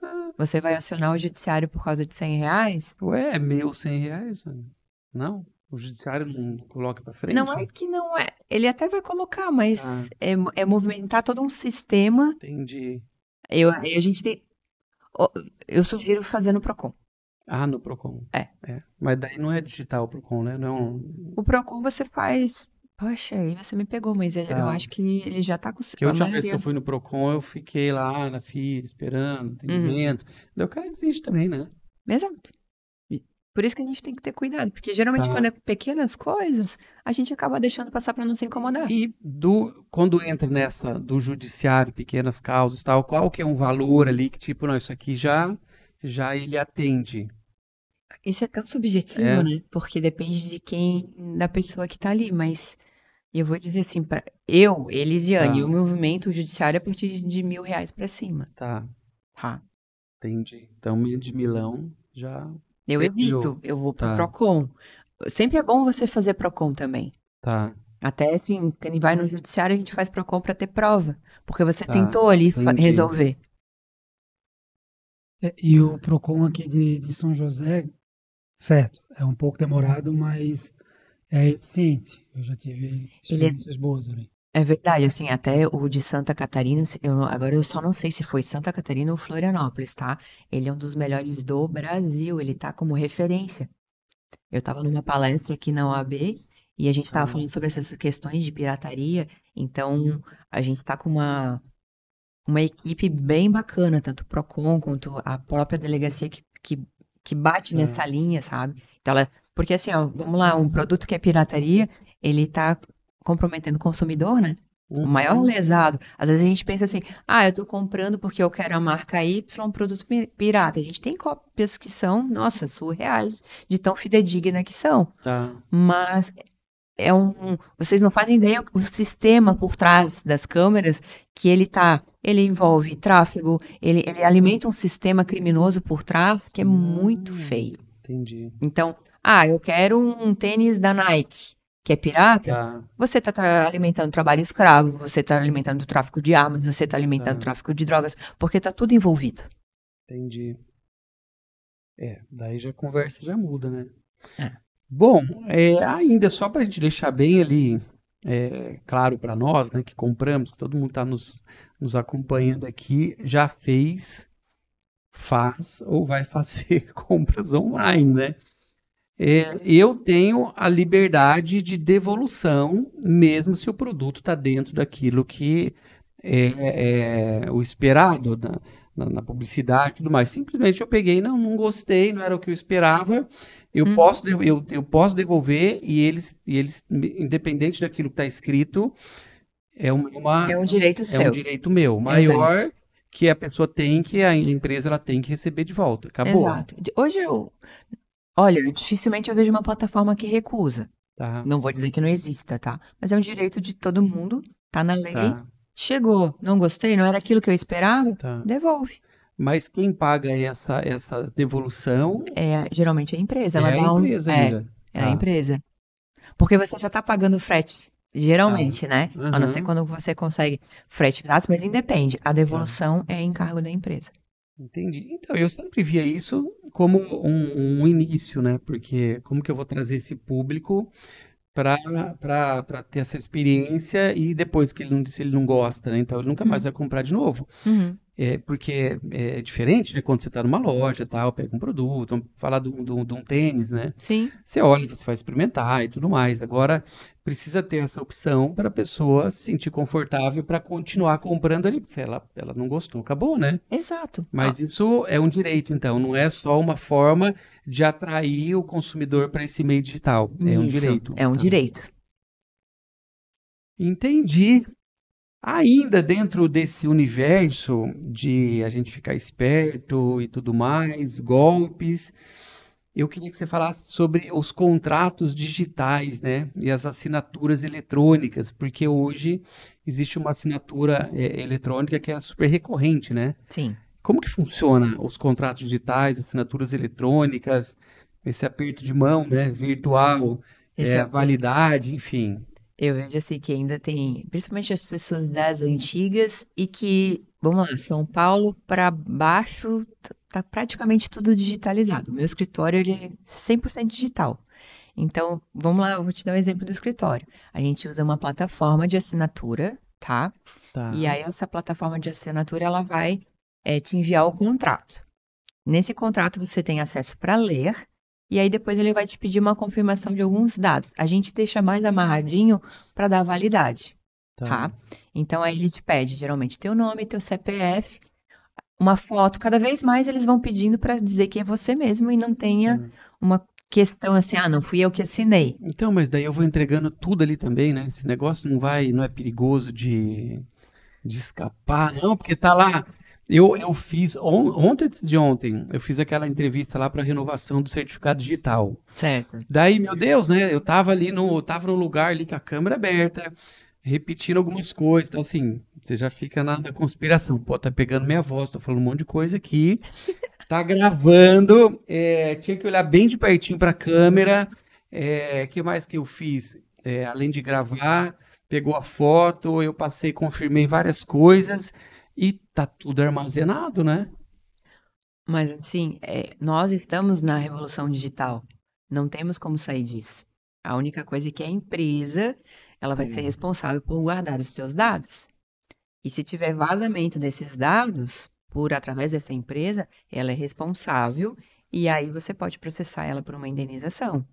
Ah, Você vai acionar o judiciário por causa de R$ 100? ué, é meu R$ 100? Mano? Não? O judiciário não coloca pra Não é frente? que não é. Ele até vai colocar, mas Tá, é movimentar todo um sistema. entendi. A gente tem. Ó, eu sugiro fazer no Procon. Ah, no Procon. É. É. Mas daí não é digital o Procon, né? Não. O Procon você faz. Poxa, aí você me pegou, mas eu Tá. acho que ele já tá com Que a a última vez que eu maioria. fui no Procon, eu fiquei lá na fila, esperando, Uhum, atendimento. Daí o cara desiste também, né? exato. E por isso que a gente tem que ter cuidado, porque geralmente quando Tá. é pequenas coisas, a gente acaba deixando passar para não se incomodar. E quando entra nessa do judiciário, pequenas causas, tal, qual que é um valor ali que tipo, não, isso aqui já ele atende, Isso é tão subjetivo, é? né? Porque depende de quem, da pessoa que tá ali, mas eu vou dizer assim, eu, Elisiane, o Tá, movimento judiciário é a partir de R$ 1.000 para cima, tá, tá? entendi. Então, meio de milão já Eu perdeu. evito, eu vou pro Tá, Procon. Sempre é bom você fazer Procon também. tá, Até assim, quem vai no judiciário, a gente faz Procon para ter prova, porque você tá, tentou ali entendi. resolver. E o Procon aqui de São José, certo, é um pouco demorado, mas é eficiente. Eu já tive Ele experiências boas ali. é verdade, assim, até o de Santa Catarina, agora eu só não sei se foi Santa Catarina ou Florianópolis, tá? Ele é um dos melhores do Brasil, ele tá como referência. Eu estava numa palestra aqui na OAB e a gente estava Tá, falando sobre essas questões de pirataria, então a gente está com uma equipe bem bacana, tanto o Procon quanto a própria delegacia que bate tá. nessa linha, sabe? Então porque assim, ó, vamos lá, um produto que é pirataria, ele está comprometendo o consumidor, né? O maior Uhum, lesado. Às vezes a gente pensa assim, eu tô comprando porque eu quero a marca Y, um produto pirata. A gente tem cópias que são, nossa, surreais, de tão fidedigna que são. tá, Mas vocês não fazem ideia o sistema por trás das câmeras que ele envolve tráfego, ele alimenta um sistema criminoso por trás que é muito feio. entendi. Então, eu quero um tênis da Nike, que é pirata. Tá, Você está alimentando trabalho escravo, você está alimentando o tráfico de armas, você está alimentando o tá, tráfico de drogas, porque está tudo envolvido. entendi. É, daí já a conversa já muda, né? É. Bom, ainda só para a gente deixar bem ali claro para nós, né, que compramos, que todo mundo está nos acompanhando aqui, já fez, faz ou vai fazer compras online, né? eu tenho a liberdade de devolução, mesmo se o produto está dentro daquilo que é o esperado na publicidade e tudo mais. Simplesmente eu peguei, não gostei, não era o que eu esperava. Uhum. Eu posso devolver e eles, independente daquilo que está escrito, é É um direito é um seu. direito meu, Exato. maior que a pessoa tem, que a empresa ela tem que receber de volta. Acabou. Exato. Hoje olha, dificilmente eu vejo uma plataforma que recusa. Tá, Não vou dizer que não exista, tá? Mas é um direito de todo mundo, tá na lei. tá, Chegou, não gostei, não era aquilo que eu esperava, tá. devolve. Mas quem paga essa devolução Geralmente é a empresa, ela é a dá empresa ainda. é a Tá, empresa. Porque você já está pagando frete, tá. geralmente, né? A não ser Aham, quando você consegue frete grátis, mas independe. A tá. devolução é encargo da empresa. Entendi. Então, eu sempre via isso como um início, né? Porque como que eu vou trazer esse público para para ter essa experiência e depois que se ele não gosta, né? Então ele nunca mais Uhum. vai comprar de novo. Uhum. Porque é diferente, né? Quando você está numa loja, tal, pega um produto, vamos falar de um tênis, né? Sim, Você olha, você vai experimentar e tudo mais. Agora, precisa ter essa opção para a pessoa se sentir confortável para continuar comprando ali. Se ela não gostou, acabou, né? exato. Mas isso é um direito, então, não é só uma forma de atrair o consumidor para esse meio digital. É um Isso, direito. é um Tá. direito. Entendi. Ainda dentro desse universo de a gente ficar esperto e tudo mais, golpes, eu queria que você falasse sobre os contratos digitais, né? E as assinaturas eletrônicas, porque hoje existe uma assinatura eletrônica que é super recorrente, né? Sim. Como que funciona os contratos digitais, assinaturas eletrônicas, esse aperto de mão, né? Virtual, Esse é, validade, enfim. eu vejo assim que ainda tem, principalmente as pessoas das antigas e que, vamos lá, São Paulo para baixo tá praticamente tudo digitalizado. O meu escritório ele é 100% digital. Então, vamos lá, eu vou te dar um exemplo do escritório. A gente usa uma plataforma de assinatura, tá? E Tá. aí essa plataforma de assinatura ela vai te enviar o contrato. Nesse contrato você tem acesso para ler, e aí depois ele vai te pedir uma confirmação de alguns dados. A gente deixa mais amarradinho para dar validade, Tá. tá? Então aí ele te pede geralmente teu nome, teu CPF, uma foto. Cada vez mais eles vão pedindo para dizer que é você mesmo e não tenha Tá. uma questão assim, ah, não fui eu que assinei. Então, mas daí eu vou entregando tudo ali também, né? Esse negócio não é perigoso de escapar, não, porque tá lá. Eu fiz ontem, antes de ontem, eu fiz aquela entrevista lá para renovação do certificado digital. Certo. Daí, meu Deus, né? Eu tava no lugar ali com a câmera aberta, repetindo algumas coisas. Então, assim, você já fica na conspiração. Pô, tá pegando minha voz, tô falando um monte de coisa aqui. Tá gravando, tinha que olhar bem de pertinho para a câmera. Que mais que eu fiz? Além de gravar, pegou a foto, eu passei, confirmei várias coisas e tá tudo armazenado, né? Mas assim, nós estamos na revolução digital. Não temos como sair disso. A única coisa é que a empresa, ela vai ser Sim. responsável por guardar os teus dados. E se tiver vazamento desses dados, por através dessa empresa, ela é responsável e aí você pode processar ela por uma indenização,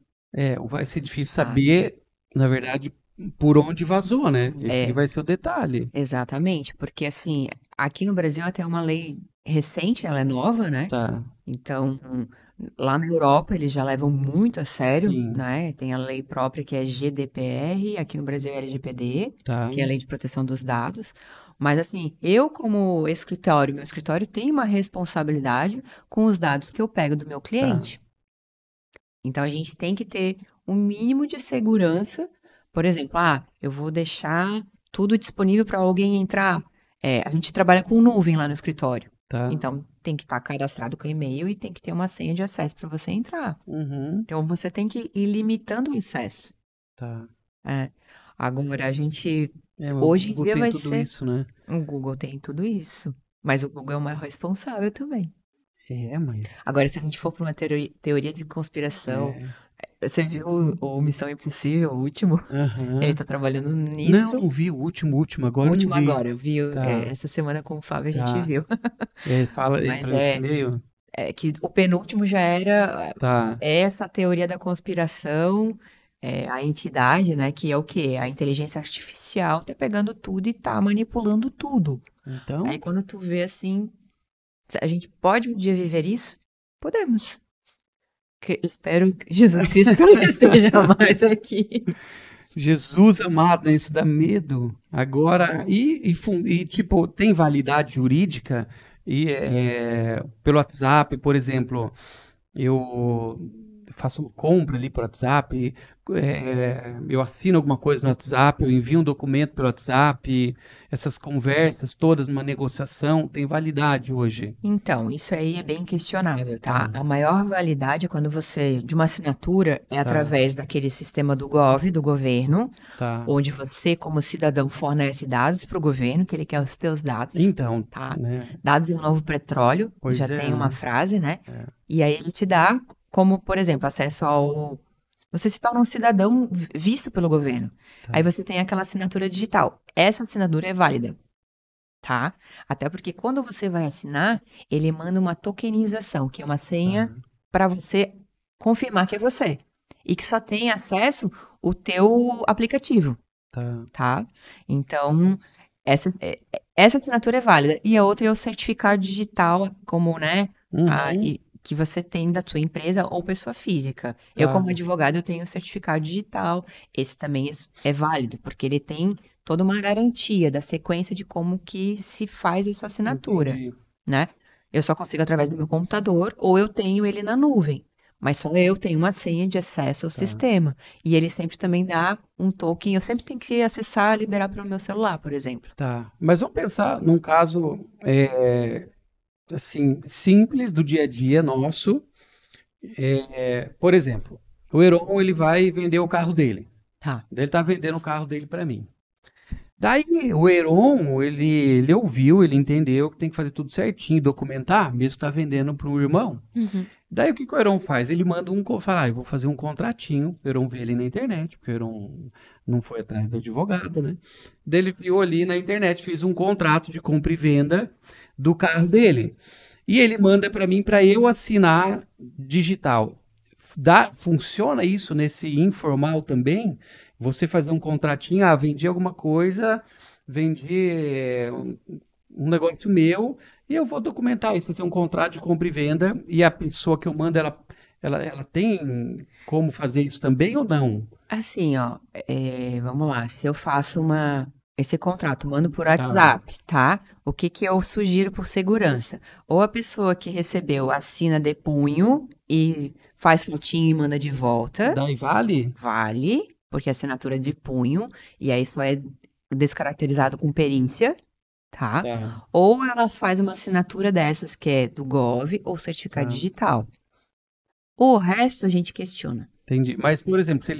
Vai ser difícil tá? saber, na verdade, por onde vazou, né? Esse que É, vai ser o detalhe. exatamente, porque assim, aqui no Brasil até uma lei recente, ela é nova, né? Tá, Então, lá na Europa eles já levam muito a sério, sim, né? Tem a lei própria que é GDPR, aqui no Brasil é LGPD, tá, que é a Lei de Proteção dos Dados. Mas assim, eu como escritório, meu escritório tem uma responsabilidade com os dados que eu pego do meu tá. cliente. Então a gente tem que ter um mínimo de segurança. Por exemplo, eu vou deixar tudo disponível para alguém entrar. A gente trabalha com nuvem lá no escritório. Tá. Então tem que estar cadastrado com e-mail e tem que ter uma senha de acesso para você entrar. Uhum, Então você tem que ir limitando o acesso. tá. É. Agora a gente O hoje em Google dia tem vai tudo ser isso, né? o Google tem tudo isso, mas o Google é o mais responsável também. Mas. Agora, se a gente for para uma teoria de conspiração, É. você viu o Missão Impossível, o último? Ele Aham. tá trabalhando Não, nisso. não vi o último, O agora eu não último vi. agora, viu? Tá, Essa semana com o Fábio a gente tá. viu. Fala aí Mas pra mim por e-mail. que o penúltimo já era Tá. essa teoria da conspiração, a entidade, né, que é o quê? A inteligência artificial tá pegando tudo e tá manipulando tudo. Aí Então, quando tu vê assim, a gente pode um dia viver isso? Podemos. Espero que Jesus Cristo não esteja mais aqui. Jesus amado, né? Isso dá medo. Agora, tipo, tem validade jurídica? Pelo WhatsApp, por exemplo, eu faço uma compra ali por WhatsApp, eu assino alguma coisa no WhatsApp, eu envio um documento pelo WhatsApp, essas conversas todas numa negociação, tem validade hoje. Então, isso aí é bem questionável, tá? Tá, A maior validade é quando de uma assinatura, é tá, através daquele sistema do Gov, do governo, tá. onde você, como cidadão, fornece dados para o governo, que ele quer os teus dados, Então, tá? né? Dados é um novo petróleo, já Pois é, tem uma né? frase, né? É, E aí ele te dá, como, por exemplo, acesso ao. Você se torna um cidadão visto pelo governo. Aí tá, você tem aquela assinatura digital. Essa assinatura é válida, tá? Até porque quando você vai assinar, ele manda uma tokenização, que é uma senha tá, para você confirmar que é você. E que só tem acesso o teu aplicativo, tá. tá? Então, essa assinatura é válida. E a outra é o certificado digital, como, né, Uhum, que você tem da sua empresa ou pessoa física. Eu, tá. como advogado, eu tenho o certificado digital. Esse também é válido, porque ele tem toda uma garantia da sequência de como que se faz essa assinatura, Entendi. né? Eu só consigo através do meu computador ou eu tenho ele na nuvem. Mas só eu tenho uma senha de acesso ao Tá, sistema. E ele sempre também dá um token. Eu sempre tenho que acessar, liberar pelo meu celular, por exemplo. tá. Mas vamos pensar num caso assim simples do dia a dia nosso. Por exemplo, o Heron ele vai vender o carro dele. Tá, Ele está vendendo o carro dele para mim. Daí o Heron ele ouviu, ele entendeu que tem que fazer tudo certinho, documentar, mesmo que está vendendo para um irmão. uhum, Daí o que que o Heron faz? Ele manda fala, eu vou fazer um contratinho. O Heron vê ele na internet, porque o Heron não foi atrás do advogado, né? Daí ele viu ali na internet, fez um contrato de compra e venda do carro dele. E ele manda para mim para eu assinar digital. Funciona isso nesse informal também? Você fazer um contratinho, vendi alguma coisa, vendi um negócio meu e eu vou documentar isso, fazer um contrato de compra e venda e a pessoa que eu mando, ela tem como fazer isso também ou não? assim, ó, vamos lá. Se eu faço esse contrato, mando por Tá. WhatsApp, tá? O que que eu sugiro por segurança? Ou a pessoa que recebeu assina de punho e faz fotinho e manda de volta, Daí vale? vale, porque é assinatura de punho, e aí só é descaracterizado com perícia, tá? Tá, Ou ela faz uma assinatura dessas, que é do Gov ou certificado tá. digital. O resto a gente questiona. Entendi. Mas, por exemplo, se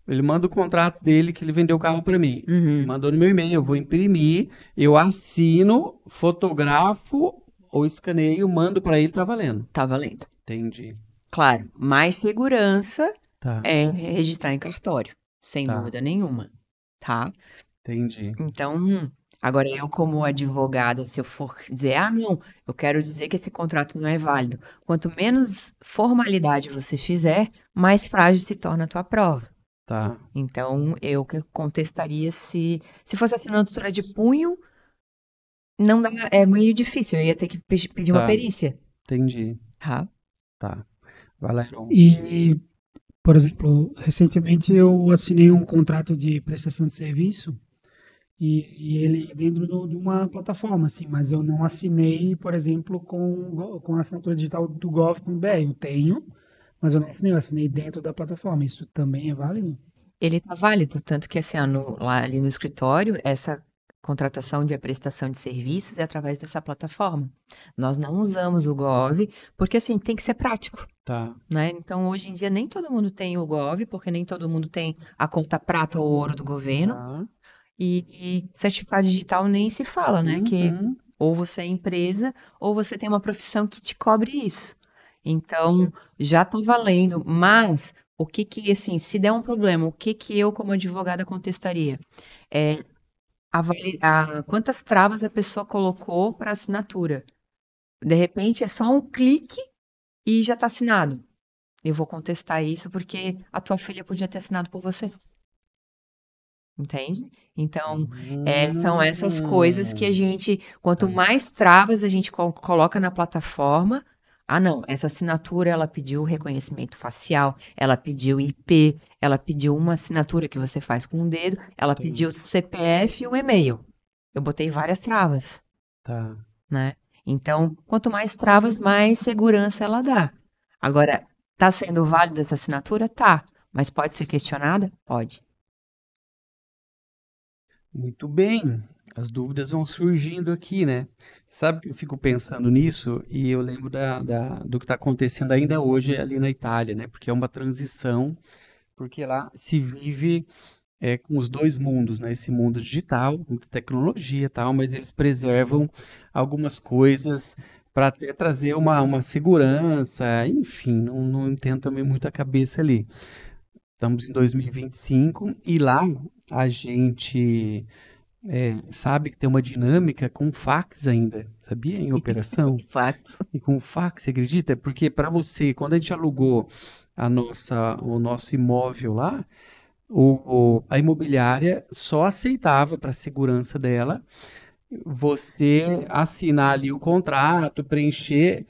ele manda o contrato dele que ele vendeu o carro para mim. Uhum, Mandou no meu e-mail, eu vou imprimir, eu assino, fotografo ou escaneio, mando para ele, tá valendo. tá valendo. Entendi. Claro, mais segurança Tá, é registrar em cartório, sem tá, dúvida nenhuma, tá? entendi. Então, agora eu como advogada, se eu for dizer, não, eu quero dizer que esse contrato não é válido. Quanto menos formalidade você fizer, mais frágil se torna a tua prova. Tá, Então, eu que contestaria se fosse assinatura de punho, não dá, é meio difícil, eu ia ter que pedir uma tá, perícia, entendi. tá? Tá. Valeron. E, por exemplo, recentemente eu assinei um contrato de prestação de serviço e ele é dentro de uma plataforma, assim, mas eu não assinei, por exemplo, com a assinatura digital do gov.br. Eu tenho, mas eu não assinei, eu assinei dentro da plataforma. Isso também é válido? Ele está válido, tanto que assim, ó, lá ali no escritório, essa contratação de prestação de serviços é através dessa plataforma. Nós não usamos o Gov, porque assim, tem que ser prático, Tá, né? Então, hoje em dia, nem todo mundo tem o Gov, porque nem todo mundo tem a conta prata ou ouro do governo, tá. e certificado digital nem se fala, né? Que Uhum. ou você é empresa, ou você tem uma profissão que te cobre isso. Então, já está valendo, mas o que que, assim, se der um problema, o que que eu, como advogada, contestaria? É quantas travas a pessoa colocou para assinatura. De repente é só um clique e já está assinado. Eu vou contestar isso porque a tua filha podia ter assinado por você. Entende? Então, são essas coisas que a gente, quanto mais travas a gente coloca na plataforma, não, essa assinatura ela pediu reconhecimento facial, ela pediu IP, ela pediu uma assinatura que você faz com o dedo, ela pediu o CPF e o e-mail. Eu botei várias travas, Tá. né? Então, quanto mais travas, mais segurança ela dá. Agora, tá sendo válida essa assinatura? Tá. Mas pode ser questionada? Pode. Muito bem, as dúvidas vão surgindo aqui, né? Sabe que eu fico pensando nisso e eu lembro do que está acontecendo ainda hoje ali na Itália, né? Porque é uma transição, porque lá se vive com os dois mundos, né? Esse mundo digital, muita tecnologia e tal, mas eles preservam algumas coisas para até trazer uma segurança, enfim, não entendo também muito a cabeça ali. Estamos em 2025 e lá a gente sabe que tem uma dinâmica com fax ainda, sabia? Em operação. Fato. E com fax, você acredita? Porque para você, quando a gente alugou o nosso imóvel lá, a imobiliária só aceitava para a segurança dela você assinar ali o contrato, preencher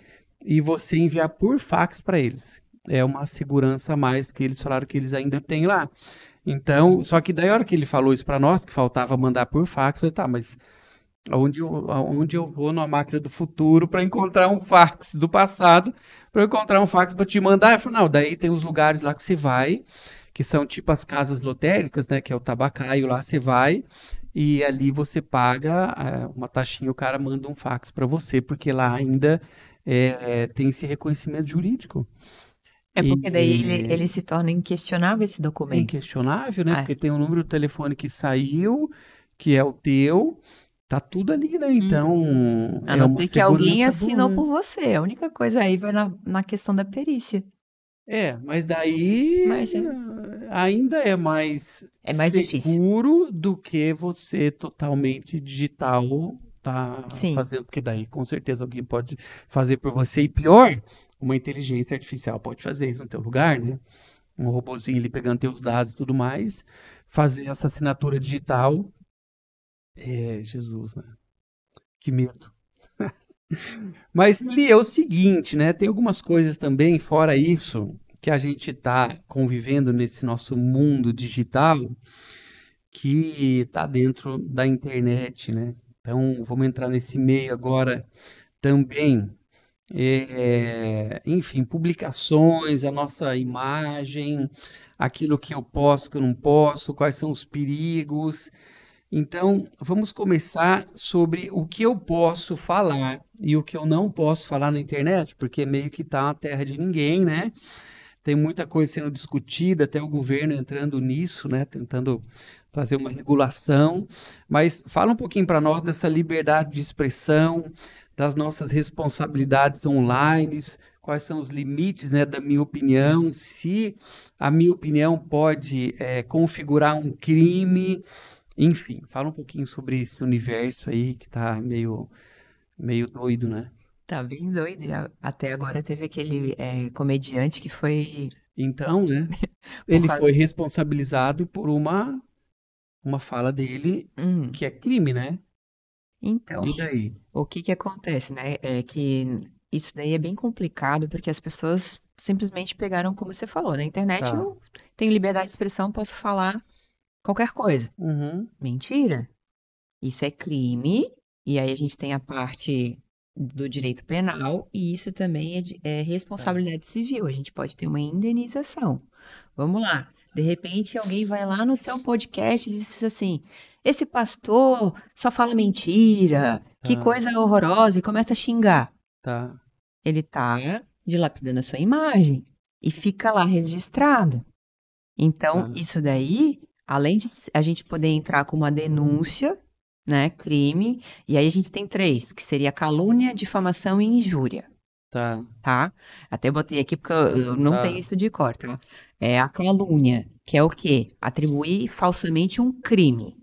e você enviar por fax para eles. É uma segurança a mais que eles falaram que eles ainda têm lá. Então, só que daí a hora que ele falou isso para nós, que faltava mandar por fax, eu falei, tá, mas aonde eu vou numa máquina do futuro para encontrar um fax do passado, para encontrar um fax para te mandar? Eu falei, não, daí tem os lugares lá que você vai, que são tipo as casas lotéricas, né, que é o tabacaio, lá você vai e ali você paga uma taxinha, o cara manda um fax para você, porque lá ainda tem esse reconhecimento jurídico. É porque daí ele E se torna inquestionável esse é documento. inquestionável, né? É. Porque tem um número de telefone que saiu, que é o teu, tá tudo ali, né? Então A é não uma ser que alguém segurança boa, assinou né? por você. A única coisa aí vai na questão da perícia. Mas daí Mas ainda é mais é mais difícil. seguro do que você totalmente digital tá Sim. fazendo, porque daí com certeza alguém pode fazer por você. E pior, uma inteligência artificial pode fazer isso no teu lugar, né? Um robozinho ali pegando teus dados e tudo mais, fazer essa assinatura digital. Jesus, né? Que medo. Mas ele é o seguinte, né? Tem algumas coisas também, fora isso, que a gente está convivendo nesse nosso mundo digital, que está dentro da internet, né? Então, vamos entrar nesse meio agora também. Enfim, publicações, a nossa imagem, aquilo que eu posso, que eu não posso, quais são os perigos. Então, vamos começar sobre o que eu posso falar e o que eu não posso falar na internet, porque meio que tá a terra de ninguém, né? Tem muita coisa sendo discutida, até o governo entrando nisso, né? Tentando trazer uma regulação. Mas fala um pouquinho para nós dessa liberdade de expressão, das nossas responsabilidades online, quais são os limites, né, da minha opinião, se a minha opinião pode configurar um crime. Enfim, fala um pouquinho sobre esse universo aí que tá meio doido, né? Tá bem doido. Até agora teve aquele comediante que foi Então, né? por Ele causa. foi responsabilizado por uma fala dele Hum, que é crime, né? então, E daí? o que que acontece, né? É que isso daí é bem complicado porque as pessoas simplesmente pegaram como você falou. Na internet Tá. eu tenho liberdade de expressão, posso falar qualquer coisa. Uhum. Mentira. Isso é crime, e aí a gente tem a parte do direito penal, e isso também é Tá. responsabilidade civil. A gente pode ter uma indenização. Vamos lá. De repente, alguém vai lá no seu podcast e diz assim: esse pastor só fala mentira, que Tá. coisa horrorosa, e começa a xingar. Tá. Ele está dilapidando a sua imagem e fica lá registrado. Então, Tá. isso daí, além de a gente poder entrar com uma denúncia, né, crime, e aí a gente tem três, que seria calúnia, difamação e injúria, Tá. tá? Até botei aqui porque eu não tenho Tá. isso de cor, tá? É a calúnia, que é o quê? Atribuir falsamente um crime.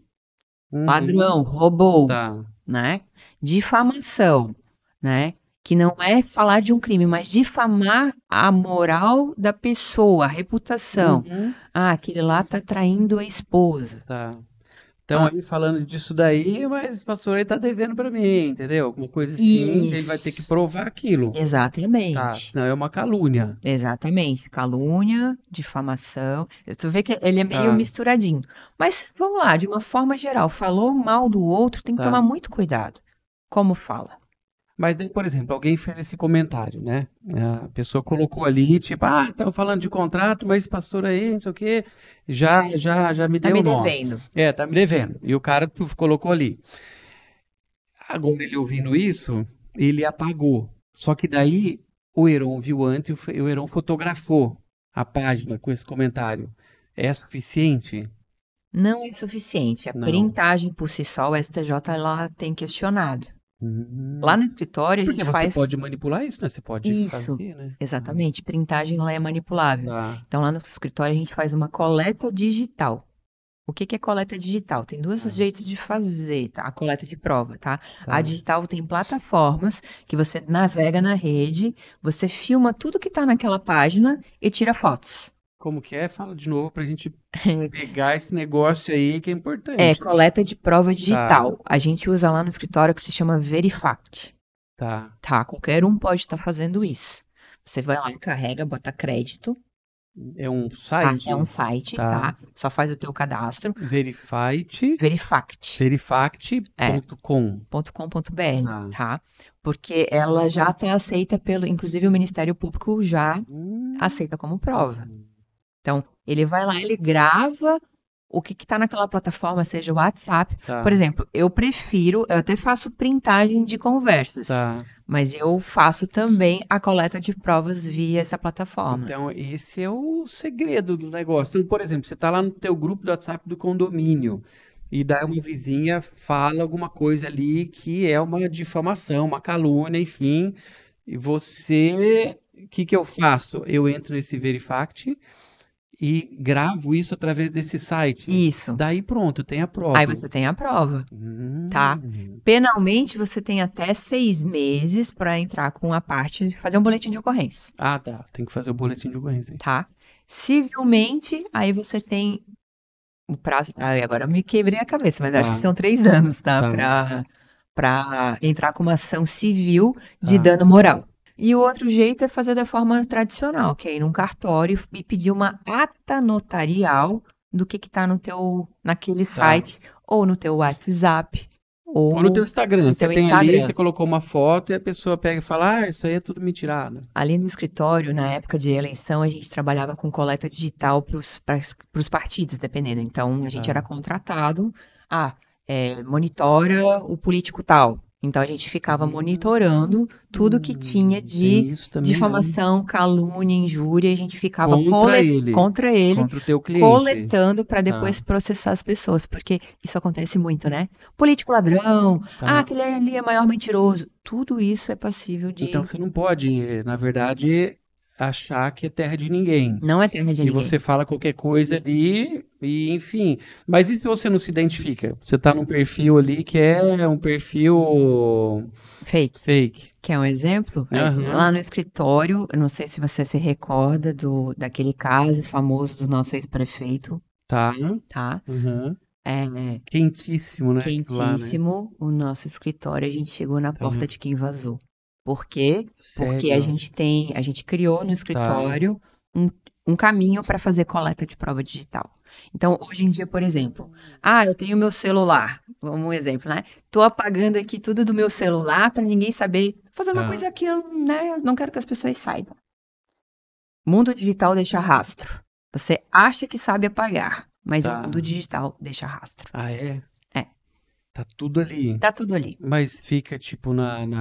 Uhum. Ladrão, roubou, Tá. né? Difamação, né? que não é falar de um crime, mas difamar a moral da pessoa, a reputação. Uhum. Ah, aquele lá tá traindo a esposa. Tá. Então, Ah, aí falando disso daí, mas o pastor aí tá devendo pra mim, entendeu? Alguma coisa assim, ele vai ter que isso. provar aquilo. Tá, Exatamente. senão é uma calúnia. Exatamente. Calúnia, difamação. Tu vê que ele é meio Tá, misturadinho. Mas vamos lá, de uma forma geral, falou mal do outro, tem que tá. tomar muito cuidado. Como fala? Mas daí, por exemplo, alguém fez esse comentário, né? A pessoa colocou ali, tipo, estão falando de contrato, mas esse pastor aí, não sei o quê, já me Tá deu me nó. devendo. Tá me devendo. E o cara colocou ali. Agora ele ouvindo isso, ele apagou. Só que daí o Heron viu antes e o Heron fotografou a página com esse comentário. É suficiente? Não é suficiente. A Não. printagem por si só, o STJ ela tem questionado. Lá Hum. no escritório a Porque gente você faz pode manipular isso, né? Você pode isso. fazer, né? Exatamente. Printagem ela é manipulável. Tá, Então lá no escritório a gente faz uma coleta digital. O que que é coleta digital? Tem dois tá, jeitos de fazer, tá? A coleta de prova, tá? A tá. digital tem plataformas que você navega na rede, você filma tudo que tá naquela página e tira fotos. Como que é? Fala de novo pra gente pegar esse negócio aí que é É importante. coleta de prova Tá, digital. A gente usa lá no escritório que se chama Verifact, tá. tá? Qualquer um pode estar fazendo isso. Você vai lá, carrega, bota crédito, É um tá? É um site? site, Tá. tá? Só faz o teu cadastro. Verified, Verifact. É, verifact.com. .com.br, Tá. tá? Porque ela já está aceita pelo, inclusive o Ministério Público já Hum, aceita como prova. Então, ele vai lá, ele grava o que está naquela plataforma, seja o WhatsApp. Por tá, exemplo, eu até faço printagem de conversas, tá. mas eu faço também a coleta de provas via essa plataforma. Então, esse é o segredo do negócio. Então, por exemplo, você está lá no teu grupo do WhatsApp do condomínio e daí uma vizinha fala alguma coisa ali que é uma difamação, uma calúnia, enfim, e você, o que que eu faço? Eu entro nesse Verifact e gravo isso através desse site. Isso. Daí pronto, tem a Aí prova. você tem a prova, tá? Hum, Penalmente, você tem até 6 meses para entrar com a parte de fazer um boletim de ocorrência, tá. Tem que fazer o boletim de ocorrência. tá? Civilmente, aí você tem o prazo. Ai, agora eu me quebrei a cabeça, mas acho que Tá, são 3 anos, tá? tá, Para entrar com uma ação civil de tá. dano moral. E o outro jeito é fazer da forma tradicional, que é ir num cartório e pedir uma ata notarial do que está no naquele Tá. site, ou no teu WhatsApp, Ou no teu ou Instagram, no você teu tem ali, você Instagram. colocou uma foto e a pessoa pega e fala, isso aí é tudo mentirada. Ali no escritório, na época de eleição, a gente trabalhava com coleta digital para os partidos, dependendo. Então, a gente Tá. era contratado, monitora o político tal. Então, a gente ficava monitorando tudo que tinha Tem de isso também, né? difamação, calúnia, injúria. A gente ficava contra ele, Contra o teu cliente. coletando para Tá, depois processar as pessoas, porque isso acontece muito, né? Político ladrão, tá. aquele ali é maior mentiroso. Tudo isso é passível Então de. você não pode, na verdade, achar que é terra de ninguém. Não é terra de E ninguém. você fala qualquer coisa ali, e enfim. Mas e se você não se identifica? Você tá num perfil ali que é um perfil Fake. fake. Quer um exemplo? Aham, Lá no escritório, eu não sei se você se recorda daquele caso famoso do nosso ex-prefeito, tá. tá? Aham. É Quentíssimo, né? Aquilo lá, né? quentíssimo o nosso escritório, a gente chegou na Tá. porta de quem vazou. Por quê? Porque a Sério. gente a gente criou no Tá. escritório um, um caminho para fazer coleta de prova digital. Então, hoje em dia, por exemplo, eu tenho meu celular, vamos um exemplo, né? Tô apagando aqui tudo do meu celular para ninguém saber, fazer uma Tá. coisa que eu não quero que as pessoas saibam. Mundo digital deixa rastro. Você acha que sabe apagar, mas o Tá. mundo digital deixa rastro. Ah, é? É, Tá tudo ali. tá tudo ali. Mas fica tipo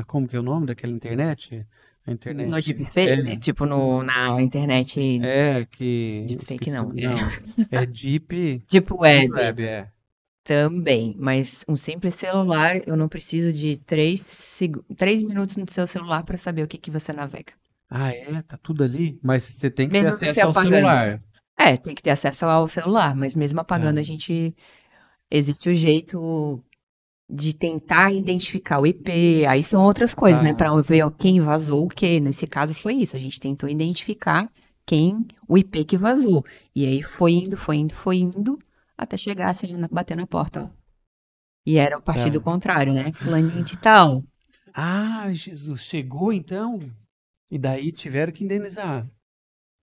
como que é o nome daquela internet? A No internet. deepfake, tipo na internet Que deepfake esqueci. não, Não, é deep Deep web Web, é. também, mas um simples celular, eu não preciso de 3 minutos no seu celular para saber o que que você navega. Ah, é? Tá tudo ali? Mas você tem que ter Mesmo você acesso ao apagando. celular. Tem que ter acesso ao celular, mas mesmo Tá. apagando, existe o jeito de tentar identificar o IP, aí são outras coisas, né? Tá. Para ver quem vazou o quê. Nesse caso foi isso. A gente tentou identificar o IP que vazou. E aí foi indo, até chegar assim, bater na porta, ó. E era o partido Tá. contrário, né? Fulaninho de tal. Ah, Jesus, chegou então? E daí tiveram que indenizar.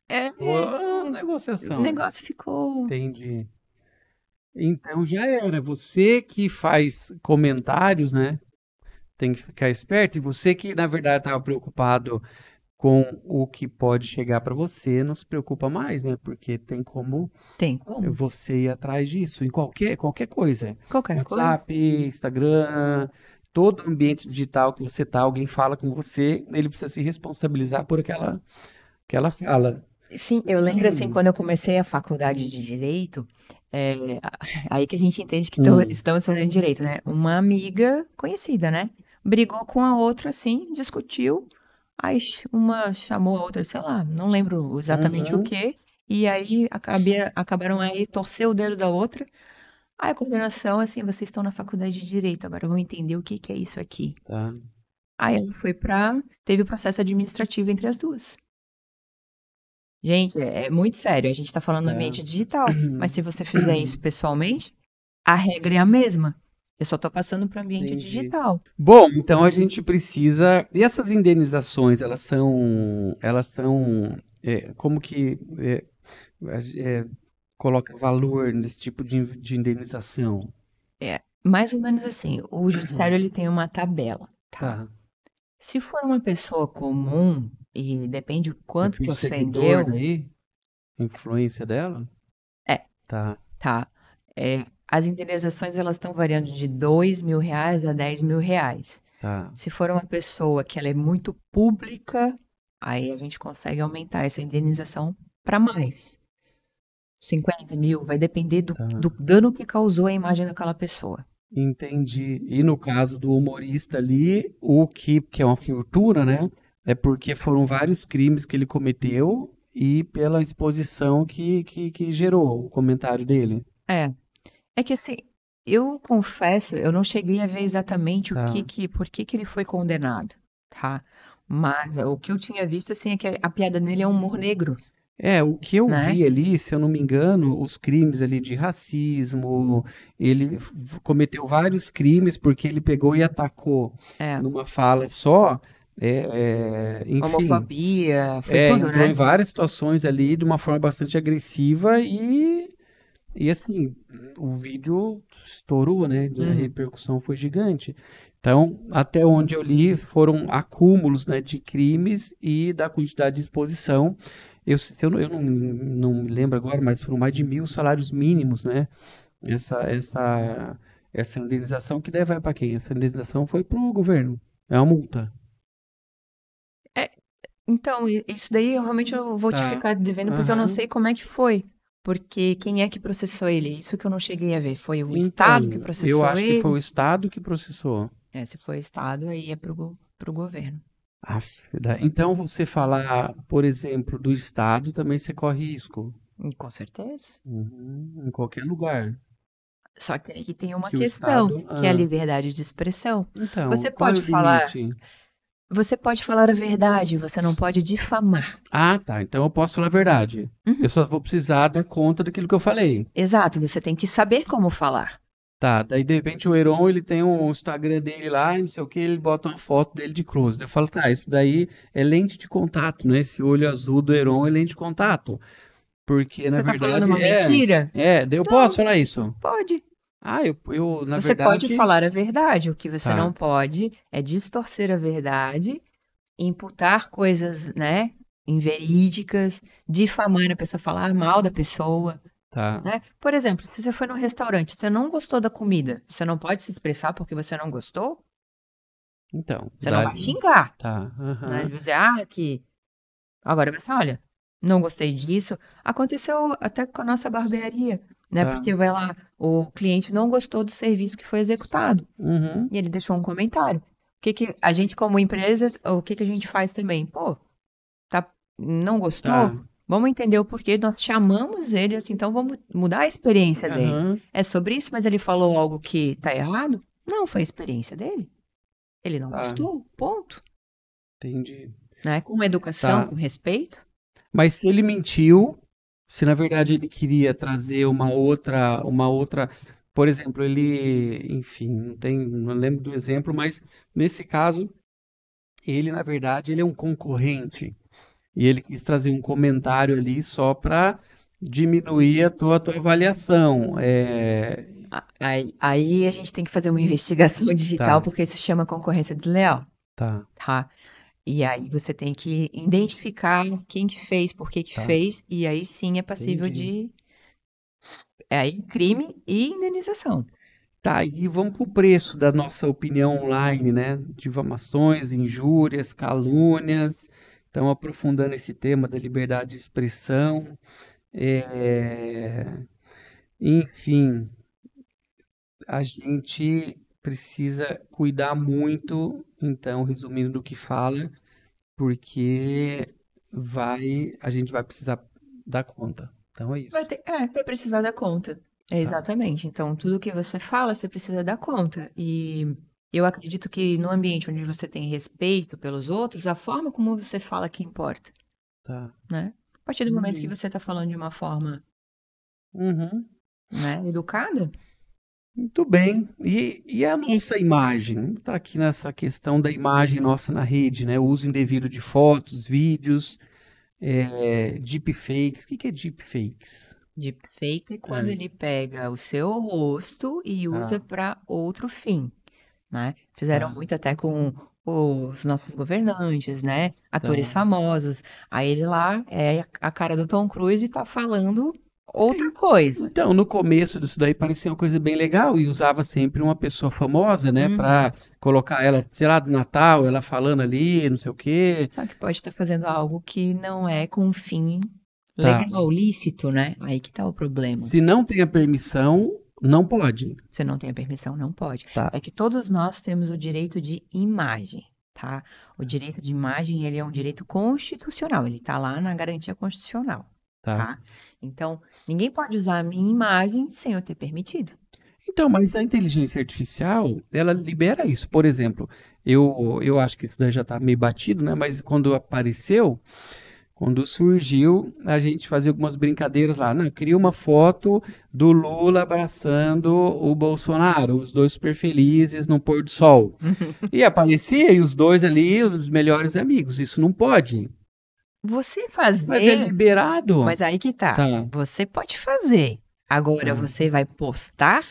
É, Ô, o negociação. negócio ficou. Entendi. Então já era. Você que faz comentários, né? Tem que ficar esperto. E você que, na verdade, estava preocupado com o que pode chegar para você, não se preocupa mais, né? Porque tem como Tem como? você ir atrás disso em qualquer coisa. Qualquer coisa. WhatsApp, Instagram, todo ambiente digital que você tá, alguém fala com você, ele precisa se responsabilizar por aquela fala. Sim, eu lembro assim, quando eu comecei a faculdade de Direito, é, aí que a gente entende que Hum. estamos fazendo direito, né? Uma amiga conhecida, né? Brigou com a outra, assim, discutiu, aí uma chamou a outra, sei lá, não lembro exatamente o Aham. que, e aí acabaram aí, torcer o dedo da outra. Aí a coordenação, assim, vocês estão na faculdade de Direito, agora vão entender o que que é isso aqui. Tá. Aí ela teve o processo administrativo entre as duas. Gente, é muito sério. A gente está falando no Tá. ambiente digital, mas se você fizer isso pessoalmente, a regra é a mesma. Eu só estou passando para o ambiente Entendi. digital. Bom, então a gente precisa. E essas indenizações, elas são, como que é, coloca valor nesse tipo de indenização? É mais ou menos assim. O judiciário ele tem uma tabela, tá? Tá. Se for uma pessoa comum e depende o É quanto que por seguidor ofendeu, daí? Influência dela? é, Tá. tá? As indenizações elas estão variando de R$ 2.000 a R$ 10.000. Tá. Se for uma pessoa que ela é muito pública, aí a gente consegue aumentar essa indenização para mais. 50.000, vai depender do, Tá. do dano que causou a imagem daquela pessoa. Entendi. E no caso do humorista ali, o que é uma fortuna, né? É porque foram vários crimes que ele cometeu e pela exposição que gerou o comentário dele. É, é que assim, eu confesso, eu não cheguei a ver exatamente Tá. por que ele foi condenado, tá? Mas o que eu tinha visto, assim, é que a piada nele é um humor negro, É, o que eu né? vi ali, se eu não me engano, os crimes ali de racismo, ele cometeu vários crimes porque ele pegou e atacou É, numa fala só, enfim, homofobia, foi tudo, entrou em né? várias situações ali de uma forma bastante agressiva e assim, o vídeo estourou, né? A Uhum. repercussão foi gigante. Então, até onde eu li, foram acúmulos, né, de crimes e da quantidade de exposição. Eu não me lembro agora, mas foram mais de 1.000 salários mínimos, né? Essa indenização que daí vai para quem? Essa indenização foi para o governo. É uma multa. É, então, isso daí eu realmente eu vou te Tá. ficar devendo porque eu não Aham. sei como é que foi. Porque quem é que processou ele? Isso que eu não cheguei a ver. Foi o Estado que Então, eu processou acho que foi o ele? Estado que processou. Se foi o Estado, aí é pro governo. Então, você falar, por exemplo, do Estado, também você corre risco. Com certeza. Uhum, em qualquer lugar. Só que aí tem uma Que o questão, Estado. que é a liberdade de expressão. Então, Você qual é o pode falar, limite? você pode falar a verdade, você não pode difamar. Ah, tá. Então eu posso falar a verdade. Eu Uhum. só vou precisar dar conta daquilo que eu falei. Exato, você tem que saber como falar. Tá, daí de repente o Heron, ele tem um Instagram dele lá, e não sei o que, ele bota uma foto dele de close. Daí eu falo, tá, isso daí é lente de contato, né? Esse olho azul do Heron é lente de contato. Porque, na Você tá falando verdade, uma mentira? daí eu posso Não, falar isso. pode. Ah, na Você pode verdade, falar a verdade, o que você não tá, pode é distorcer a verdade, imputar coisas, né, inverídicas, difamar a pessoa, falar mal da pessoa, tá. né? Por exemplo, se você foi no restaurante, você não gostou da comida, você não pode se expressar porque você não gostou? Então, Você não vai dali, xingar, tá, né? aham, Dizer, que... Agora você, olha, não gostei disso. Aconteceu até com a nossa barbearia, né? tá, Porque vai lá, o cliente não gostou do serviço que foi executado. uhum, E ele deixou um comentário. O que que a gente, como empresa, o que que a gente faz também? Pô, não tá, gostou? Vamos entender o porquê. Nós chamamos ele assim, então vamos mudar a experiência dele. aham, É sobre isso, mas ele falou algo que tá errado? Não, foi a experiência dele. Ele não Tá, gostou, ponto. entendi. Né? Com educação, Tá. com respeito. Mas se ele mentiu, se na verdade ele queria trazer uma outra, por exemplo, ele, enfim, não lembro do exemplo, mas nesse caso, ele na verdade ele é um concorrente e ele quis trazer um comentário ali só para diminuir a tua avaliação. Aí a gente tem que fazer uma investigação digital, Tá, porque isso se chama concorrência desleal, tá, tá? E aí você tem que identificar quem que fez, por que que tá, fez, e aí sim é passível entendi. de aí, crime e indenização. Tá, e vamos para o preço da nossa opinião online, né? Difamações, injúrias, calúnias. Então, aprofundando esse tema da liberdade de expressão. Enfim, a gente precisa cuidar muito, então, resumindo do que fala, porque a gente vai precisar dar conta. Então é isso. Vai precisar dar conta. É, Tá, exatamente. Então, tudo que você fala, você precisa dar conta. E eu acredito que no ambiente onde você tem respeito pelos outros, a forma como você fala que importa, tá. né? A partir do momento que Entendi. você está falando de uma forma, Uhum. né, educada, Muito bem. E a nossa imagem? Está aqui nessa questão da imagem nossa na rede, né? O uso indevido de fotos, vídeos, deepfakes. O que que é deepfakes? deepfake é quando É, ele pega o seu rosto e usa tá, para outro fim, né? Fizeram tá, muito até com os nossos governantes, né? Atores tá. famosos. Aí ele lá é a cara do Tom Cruise e tá falando outra coisa. Então, no começo disso daí parecia uma coisa bem legal e usava sempre uma pessoa famosa, né? Uhum. Para colocar ela, sei lá, do Natal, ela falando ali, não sei o quê. Só que pode estar fazendo algo que não é com um fim Tá. legal, lícito, né? Aí que tá o problema. Se não tem a permissão, não pode. Você não tem a permissão, não pode. Tá, É que todos nós temos o direito de imagem, tá? O direito de imagem, ele é um direito constitucional, ele tá lá na garantia constitucional, tá. tá? Então, ninguém pode usar a minha imagem sem eu ter permitido. Então, mas a inteligência artificial, ela libera isso. Por exemplo, eu acho que isso daí já está meio batido, né? Mas quando apareceu, quando surgiu, a gente fazia algumas brincadeiras lá. Não, cria uma foto do Lula abraçando o Bolsonaro, os dois super felizes no pôr do sol. E aparecia e os dois ali, os melhores amigos. Isso não pode. Você Mas é fazer, liberado. mas aí que tá. Tá, Você pode fazer. Agora tá. você vai postar,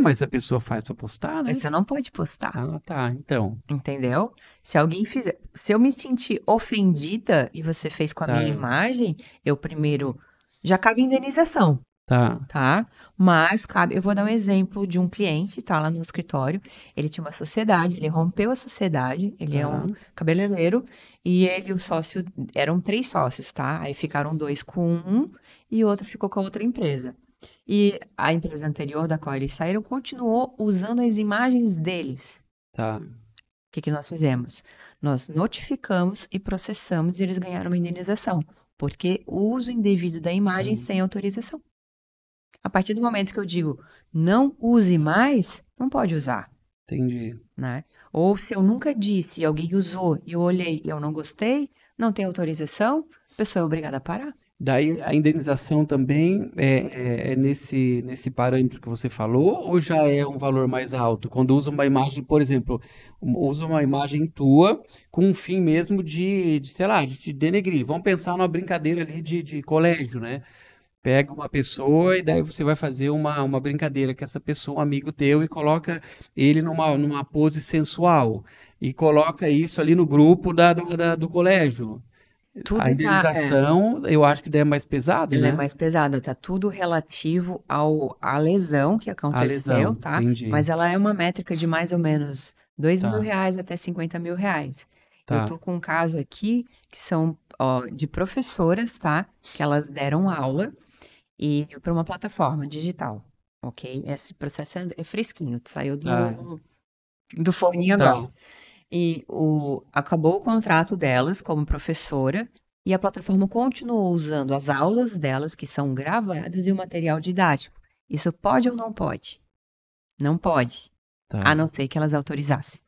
Mas a pessoa faz pra postar, né? você não pode postar. Ah, tá. Então, Entendeu? Se alguém fizer, se eu me sentir ofendida e você fez com a minha tá, imagem, eu primeiro já cabe indenização, tá, tá? Mas cabe, eu vou dar um exemplo de um cliente, tá lá no escritório. Ele tinha uma sociedade, ele rompeu a sociedade, ele é tá. um cabeleireiro e ele, o sócio, eram 3 sócios, tá? Aí ficaram 2 com um e outro ficou com a outra empresa. E a empresa anterior da qual eles saíram continuou usando as imagens deles. Tá. O que que nós fizemos? Nós notificamos e processamos e eles ganharam uma indenização, porque o uso indevido da imagem Então, sem autorização. A partir do momento que eu digo não use mais, não pode usar, entendi. né? Ou se eu nunca disse e alguém usou e eu olhei e eu não gostei, não tem autorização, a pessoa é obrigada a parar. Daí a indenização também é nesse parâmetro que você falou, ou já é um valor mais alto? Quando usa uma imagem, por exemplo, usa uma imagem tua com um fim mesmo sei lá, de se denegrir. Vamos pensar numa brincadeira ali de colégio, né? Pega uma pessoa e daí você vai fazer uma brincadeira com essa pessoa, um amigo teu, e coloca ele numa pose sensual. E coloca isso ali no grupo do colégio. A Tudo tá, indenização, eu acho que daí é mais pesado, ela é né? mais pesada, tá tudo relativo à lesão que A aconteceu, lesão, tá? entendi. Mas ela é uma métrica de mais ou menos R$ 2.000 Tá, até R$ 50.000. Eu tá, tô com um caso aqui que são, ó, de professoras, tá? Que elas deram aula e para uma plataforma digital, ok? Esse processo é fresquinho, saiu tá, do forninho agora. tá. E acabou o contrato delas como professora e a plataforma continuou usando as aulas delas, que são gravadas, e o material didático. Isso pode ou não pode? Não pode, Tá, a não ser que elas autorizassem.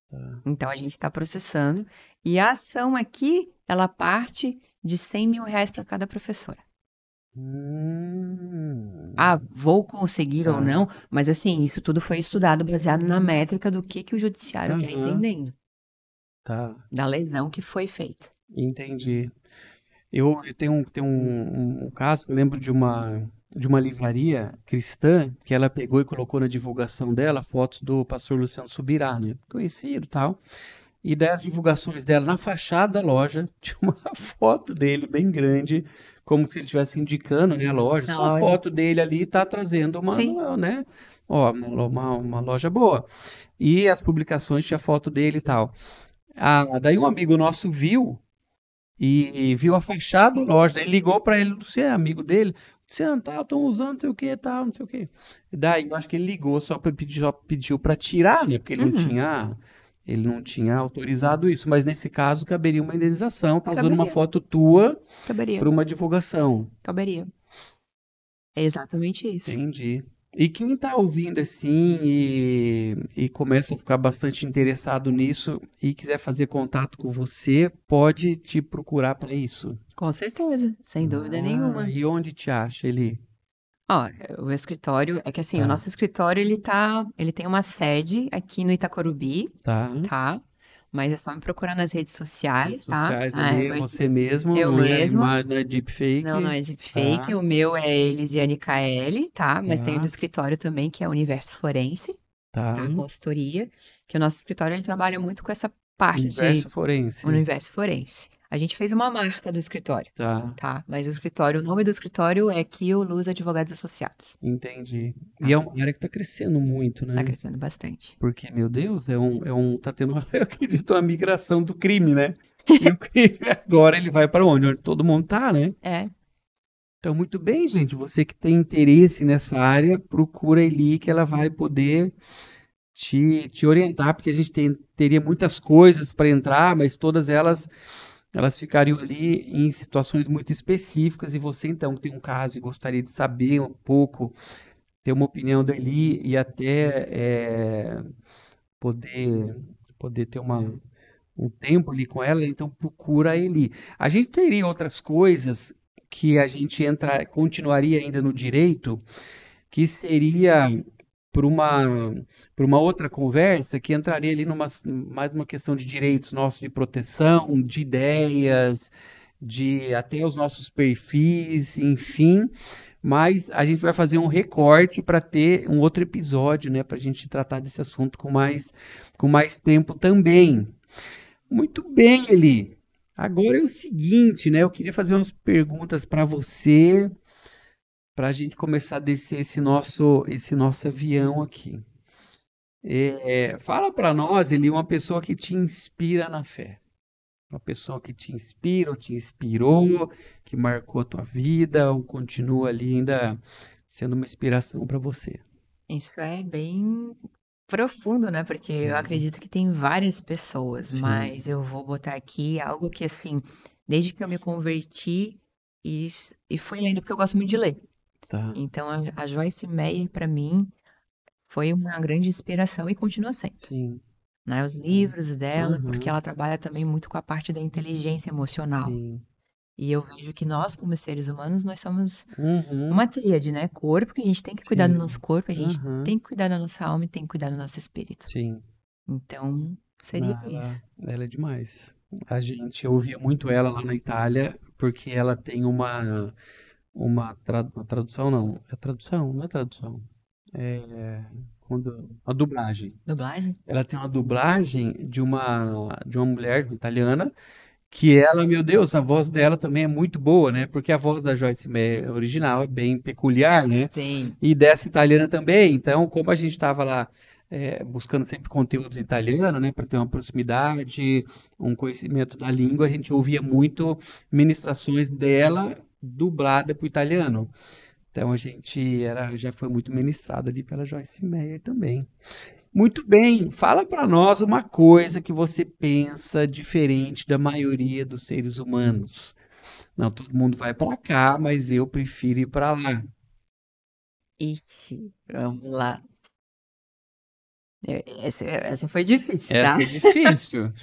tá. Então a gente está processando. E a ação aqui, ela parte de R$ 100.000 para cada professora. Ah, Hum, vou conseguir ou tá. não, mas assim, isso tudo foi estudado baseado na métrica do que o judiciário está Aham, entendendo, tá. da lesão que foi feita. Entendi. Eu tenho um caso que eu lembro de uma livraria cristã que ela pegou e colocou na divulgação dela fotos do pastor Luciano Subirá, né? Conhecido e tal. E das divulgações dela na fachada da loja tinha uma foto dele bem grande, como se ele estivesse indicando, né, a loja. Na Só a loja. foto dele ali está trazendo Sim. né? Ó, uma loja boa. E as publicações tinha foto dele e tal. Ah, daí um amigo nosso viu e viu a fachada da loja. Ele ligou para ele, você é amigo dele? Luciano, tá, estão usando não sei o que, tal, não sei o que. Daí eu acho que ele ligou só para pedir, só pediu para tirar, né? Porque Uhum. ele não tinha autorizado isso. Mas nesse caso caberia uma indenização, tá usando uma Caberia, foto tua caberia, para uma divulgação. caberia. É exatamente isso. Entendi. E quem está ouvindo assim e começa a ficar bastante interessado nisso e quiser fazer contato com você, pode te procurar para isso. Com certeza, sem dúvida Ah, nenhuma. e onde te acha ele? Ó, o escritório, é que assim, o Tá, nosso escritório, ele tem uma sede aqui no Itacorubi, tá. tá? Mas é só me procurar nas redes Redes sociais, tá? sociais ali, você mesmo, Eu não é mesma. imagem, não é Não, não deepfake. é deepfake. Tá, O meu é Elisiane KL, tá? Mas tem o do tá, escritório também, que é o Universo Forense, tá. tá? Consultoria. Que o nosso escritório, ele trabalha muito com essa parte de Universo forense. Universo Forense. A gente fez uma marca do escritório, Tá, tá? Mas o nome do escritório é Kio Luz Advogados Associados. entendi. E Tá? é uma área que está crescendo muito, Tá né? crescendo bastante. Porque, meu Deus, tá tendo, eu acredito, uma migração do crime, né? E o crime agora ele vai para onde? Onde todo mundo tá, né? É, Então, muito bem, gente. Você que tem interesse nessa área, procura a Eli que ela vai poder te orientar, porque a gente teria muitas coisas para entrar, mas todas elas ficariam ali em situações muito específicas. E você, então, que tem um caso e gostaria de saber um pouco, ter uma opinião da Eli e até poder, poder ter um tempo ali com ela, então procura a Eli. A gente teria outras coisas que a gente continuaria ainda no direito, que seria por uma, por uma outra conversa, que entraria ali mais uma questão de direitos nossos de proteção, de ideias, de até os nossos perfis, enfim. Mas a gente vai fazer um recorte para ter um outro episódio, né, para a gente tratar desse assunto com mais tempo também. Muito bem, Eli. Agora é o seguinte, né? Eu queria fazer umas perguntas para você, para a gente começar a descer esse nosso avião aqui. Fala para nós, Eli, uma pessoa que te inspira na fé. Uma pessoa que te inspira ou te inspirou, que marcou a tua vida ou continua ali ainda sendo uma inspiração para você. isso é bem profundo, né? Porque eu Uhum. acredito que tem várias pessoas, Sim, mas eu vou botar aqui algo que, assim, desde que eu me converti e fui lendo, porque eu gosto muito de ler. tá. Então, a Joyce Meyer, para mim, foi uma grande inspiração e continua sendo, Sim. né? Os livros dela, porque Uhum. ela trabalha também muito com a parte da inteligência emocional. Sim. E eu vejo que nós, como seres humanos, nós somos Uhum. uma tríade, né? Corpo, que a gente tem que cuidar do nosso Sim. corpo, a gente Uhum. tem que cuidar da nossa alma e tem que cuidar do nosso espírito. Sim. Então, seria Ah, ela, isso. ela é demais. A gente ouvia muito ela lá na Itália, porque ela tem uma tradução, não. É tradução? Não é tradução. É a dublagem. Dublagem? Ela tem uma dublagem de uma mulher italiana, que ela, meu Deus, a voz dela também é muito boa, né? Porque a voz da Joyce Meyer original é bem peculiar, né? Sim. E dessa italiana também. Então, como a gente estava lá buscando sempre conteúdos italianos, né, para ter uma proximidade, um conhecimento da língua, a gente ouvia muito ministrações dela dublada para o italiano. Então a gente já foi muito ministrado ali pela Joyce Meyer também. Muito bem, fala para nós uma coisa que você pensa diferente da maioria dos seres humanos. Não, todo mundo vai para cá, mas eu prefiro ir para lá. Ixi, vamos lá. Essa foi difícil, tá? Essa é difícil.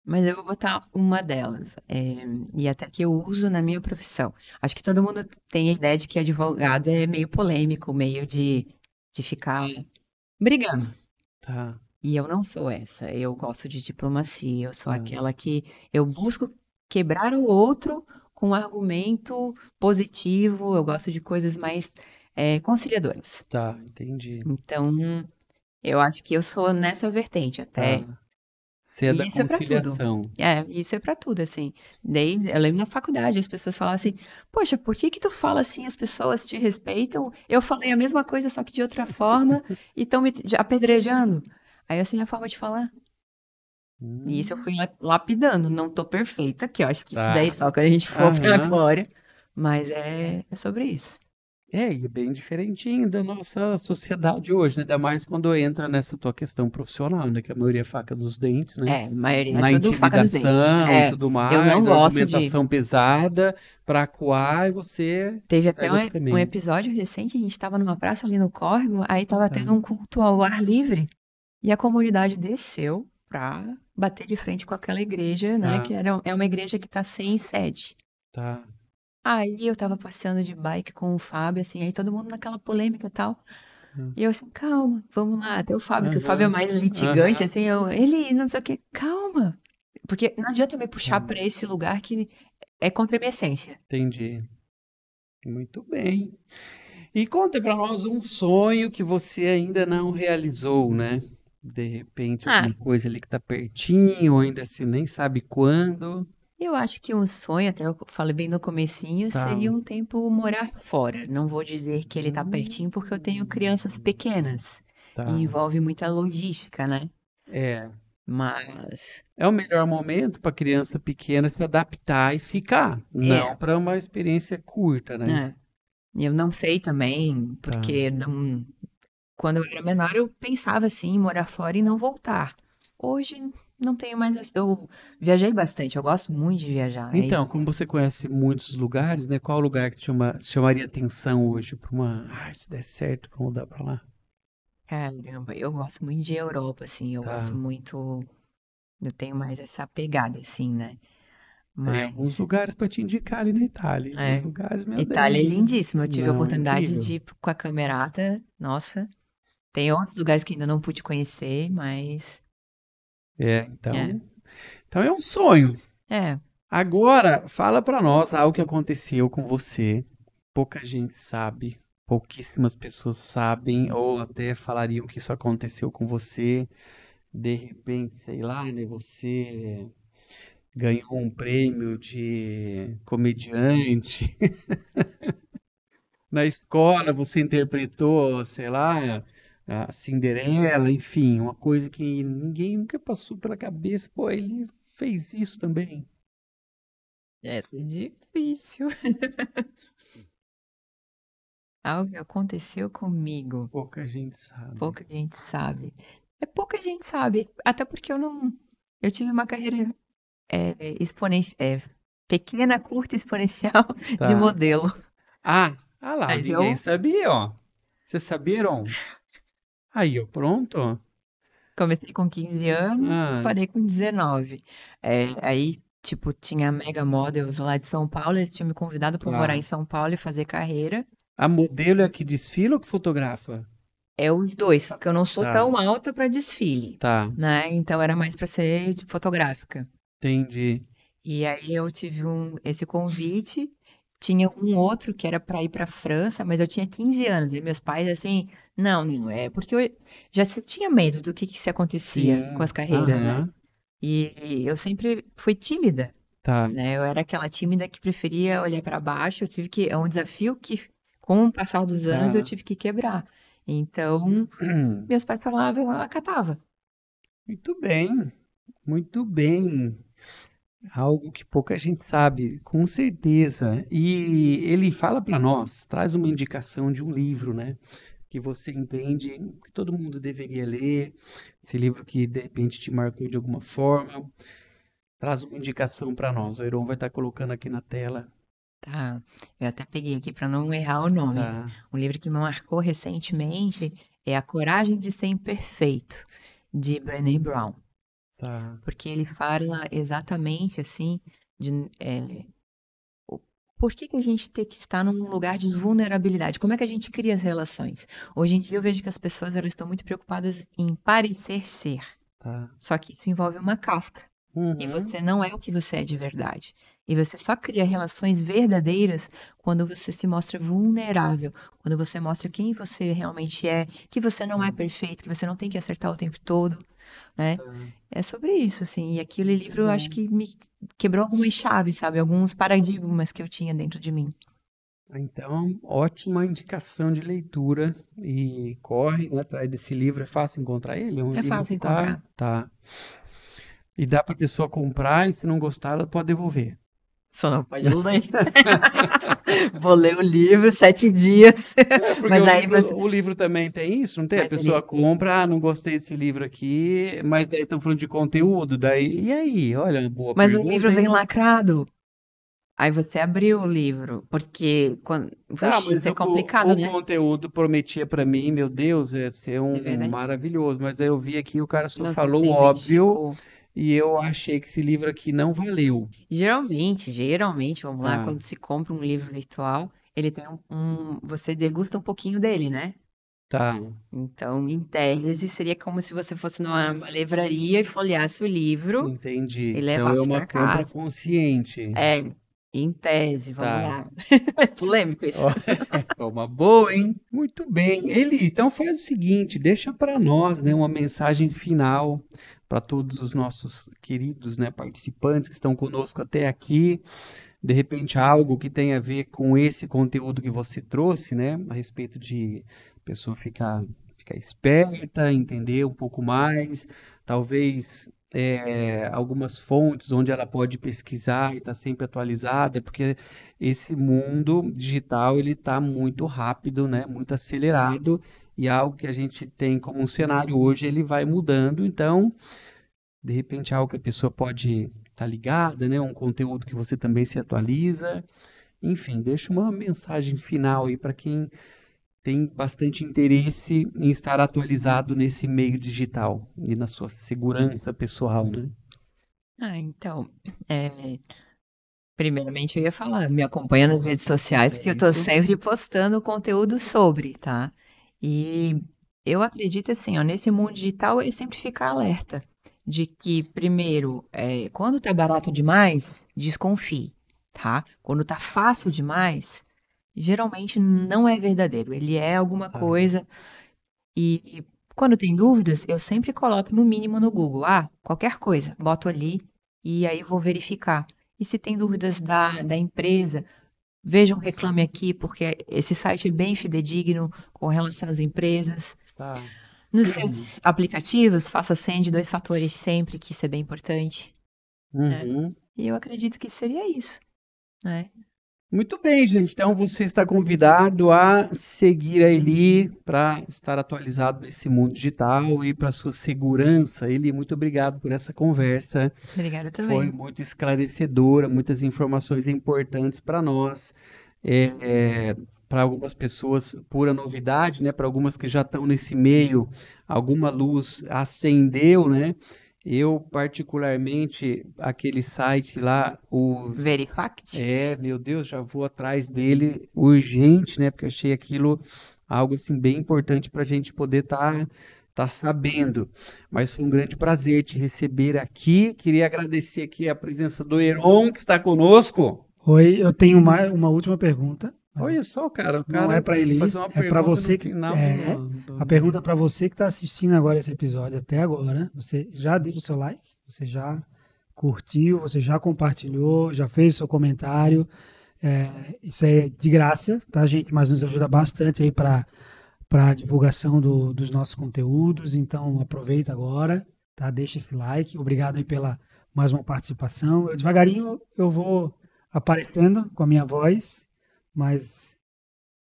Mas eu vou botar uma delas, e até que eu uso na minha profissão. Acho que todo mundo tem a ideia de que advogado é meio polêmico, meio de ficar brigando. Tá, E eu não sou essa. Eu gosto de diplomacia. Eu sou tá, aquela que eu busco quebrar o outro com um argumento positivo. Eu gosto de coisas mais conciliadoras. tá, entendi. Então, eu acho que eu sou nessa vertente até. Tá. Você é da E isso é pra tudo. conciliação. Isso é pra tudo, assim. Eu lembro na faculdade, as pessoas falavam assim, poxa, por que que tu fala assim, as pessoas te respeitam? Eu falei a mesma coisa, só que de outra forma, e estão me apedrejando. Aí assim, a forma de falar. E isso eu Hum, fui lapidando, não tô perfeita, que eu acho que isso daí tá. só quando a gente for pra Aham. glória. Mas é sobre isso. E é bem diferentinho da nossa sociedade hoje, né? Ainda mais quando entra nessa tua questão profissional, né? Que a maioria é faca dos dentes, né? A maioria é Na tudo faca nos dentes. intimidação e tudo Eu não mais, gosto de. argumentação pesada pra acuar e você Teve até segue outro um caminho. episódio recente, a gente estava numa praça ali no córrego, aí tava Tá, tendo um culto ao ar livre, e a comunidade desceu pra bater de frente com aquela igreja, né? tá, Que é uma igreja que tá sem sede. tá. Aí eu tava passeando de bike com o Fábio, assim, aí todo mundo naquela polêmica e tal. Tá. E eu assim, calma, vamos lá, até o Fábio, que o Fábio é Aham, mais litigante, aham, assim, ele não sei o que, calma. Porque não adianta me tá. puxar pra esse lugar que é contra a minha essência. Entendi. Muito bem. E conta pra nós um sonho que você ainda não realizou, né? De repente, Ah, alguma coisa ali que tá pertinho, ou ainda assim nem sabe quando. eu acho que um sonho, até eu falei bem no comecinho, Tá. seria um tempo morar fora. Não vou dizer que ele tá pertinho porque eu tenho crianças Hum, pequenas e tá. envolve muita logística, né? É. Mas, É o melhor momento para criança pequena se adaptar e ficar, não é, para uma experiência curta, né? é. Eu não sei também, Tá. porque quando eu era menor eu pensava assim em morar fora e não voltar. Hoje não tenho mais. Eu viajei bastante, eu gosto muito de viajar. Então, como você conhece muitos lugares, né? Qual lugar que chamaria atenção hoje para uma, se der certo, para mudar para lá? Caramba, eu gosto muito de Europa, assim, eu gosto Tá. muito. Eu tenho mais essa pegada, assim, né? Tem alguns Mas, lugares para te indicar ali na Itália. Alguns é. lugares, meu Itália é Deus, né? lindíssima. Eu tive a Não, é oportunidade incrível. de ir com a Camerata. Nossa, tem outros lugares que ainda não pude conhecer, mas, É, é. então é um sonho. É, Agora, fala para nós algo que aconteceu com você. Pouca gente sabe, pouquíssimas pessoas sabem, ou até falariam que isso aconteceu com você. De repente, sei lá, né? Você ganhou um prêmio de comediante. Na escola você interpretou, sei lá, a Cinderela, enfim, uma coisa que ninguém nunca passou pela cabeça. Pô, ele fez isso também. essa é difícil. Algo que aconteceu comigo. Pouca gente sabe. Pouca gente sabe. É pouca gente sabe, até porque eu não. Eu tive uma carreira pequena, curta, exponencial de Tá. modelo. Lá, Mas ninguém eu sabia, ó. Vocês sabiam? Aí, ó, pronto. comecei com 15 anos, Ah, parei com 19. Aí, tipo, tinha Mega Models lá de São Paulo, ele tinha me convidado para morar em tá. São Paulo e fazer carreira. A modelo é a que desfila ou que fotografa? É os dois, só que eu não sou Tá, tão alta para desfile, tá. né? Então era mais para ser de fotográfica. Entendi. E aí eu tive esse convite. Tinha um outro que era para ir para França, mas eu tinha 15 anos. E meus pais, assim, não, não, é porque eu já se tinha medo do que se acontecia com as Sim. carreiras, né? Aham. E eu sempre fui tímida, Tá, né? Eu era aquela tímida que preferia olhar para baixo. Eu tive que, é um desafio que, com o passar dos anos, eu tá. tive que quebrar. Então, meus pais falavam, eu acatava. Muito bem, muito bem. Algo que pouca gente sabe, com certeza. E ele fala para nós, traz uma indicação de um livro, né? Que você entende que todo mundo deveria ler. Esse livro que de repente te marcou de alguma forma. Traz uma indicação para nós. O Heron vai estar colocando aqui na tela. Tá, eu até peguei aqui para não errar o nome. Tá. Um livro que me marcou recentemente é A Coragem de Ser Imperfeito, de Brené Brown. Tá. Porque ele fala exatamente assim de por que a gente tem que estar num lugar de vulnerabilidade? Como é que a gente cria as relações? Hoje em dia eu vejo que as pessoas elas estão muito preocupadas em parecer ser. Tá. Só que isso envolve uma casca. E você não é o que você é de verdade. E você só cria relações verdadeiras quando você se mostra vulnerável, quando você mostra quem você realmente é, que você não é perfeito, que você não tem que acertar o tempo todo, né? É sobre isso, assim. E aquele livro eu acho que me quebrou algumas chaves, sabe? Alguns paradigmas que eu tinha dentro de mim. Então, ótima indicação de leitura e corre, né, atrás desse livro. É fácil encontrar ele? É um É livro fácil que tá, encontrar. tá. E dá para a pessoa comprar e se não gostar, ela pode devolver. Só não pode ler. Vou ler o livro 7 dias. Porque Mas aí você. o livro também tem isso, não tem? A Mas pessoa ele. compra, não gostei desse livro aqui, mas daí estão falando de conteúdo, daí, e aí? Olha, uma boa Mas o pergunta, livro vem hein? lacrado. Aí você abriu o livro, porque quando. Tá, Vixe, mas isso é complicado, o né? conteúdo prometia pra mim, meu Deus, ia ser É um verdade? maravilhoso, mas aí eu vi aqui o cara só Não, se falou você o óbvio identificou. e eu achei que esse livro aqui não valeu. Geralmente, vamos lá, Ah, quando se compra um livro virtual, ele tem você degusta um pouquinho dele, né? tá, Então, em tese, seria como se você fosse numa livraria e folheasse o livro entendi. e Então é levasse uma para compra casa. consciente. É, em tese, vamos Tá. lá. É polêmico isso. Ó, é uma boa, hein? Muito bem. Eli, então faz o seguinte, deixa para nós, né, uma mensagem final para todos os nossos queridos, né, participantes que estão conosco até aqui. De repente, algo que tenha a ver com esse conteúdo que você trouxe, né, a respeito de a pessoa ficar esperta, entender um pouco mais, talvez algumas fontes onde ela pode pesquisar e estar sempre atualizada, porque esse mundo digital ele está muito rápido, né, muito acelerado, e algo que a gente tem como um cenário hoje, ele vai mudando, então de repente algo que a pessoa pode estar ligada, né? Um conteúdo que você também se atualiza. Enfim, deixa uma mensagem final aí para quem tem bastante interesse em estar atualizado nesse meio digital e na sua segurança pessoal, né? Então, é, primeiramente eu ia falar, me acompanha nas redes sociais, porque É eu tô isso. sempre postando conteúdo sobre, tá? E eu acredito assim, ó, nesse mundo digital é sempre ficar alerta de que, primeiro, quando tá barato demais, desconfie, tá? Quando tá fácil demais, geralmente não é verdadeiro, ele é alguma Tá. coisa e quando tem dúvidas, eu sempre coloco no mínimo no Google, qualquer coisa, boto ali e aí vou verificar. E se tem dúvidas da empresa, veja um Reclame Aqui, porque esse site é bem fidedigno com relação às empresas. Tá. Nos seus aplicativos, faça senha de 2 fatores sempre, que isso é bem importante, né? Uhum. E eu acredito que seria isso, né? Muito bem, gente. Então você está convidado a seguir a Eli para estar atualizado nesse mundo digital e para sua segurança. Eli, muito obrigado por essa conversa. Obrigada Foi também. muito esclarecedora, muitas informações importantes para nós, para algumas pessoas pura novidade, né? Para algumas que já estão nesse meio, alguma luz acendeu, né? Eu particularmente aquele site lá, Verifact? meu Deus, já vou atrás dele urgente, né? Porque eu achei aquilo algo assim bem importante para a gente poder tá sabendo. Mas foi um grande prazer te receber aqui. Queria agradecer aqui a presença do Heron, que está conosco. Oi, eu tenho uma última pergunta, mas Olha só, cara, o não é cara para fazer Elis, uma é para pergunta no você que final do, a pergunta é para você que está assistindo agora esse episódio até agora. Você já deu o seu like? Você já curtiu? Você já compartilhou? Já fez o seu comentário? Isso é de graça, tá, gente? Mas nos ajuda bastante aí para a divulgação dos nossos conteúdos. Então aproveita agora, tá? Deixa esse like. Obrigado aí pela mais uma participação. Devagarinho eu vou aparecendo com a minha voz, mas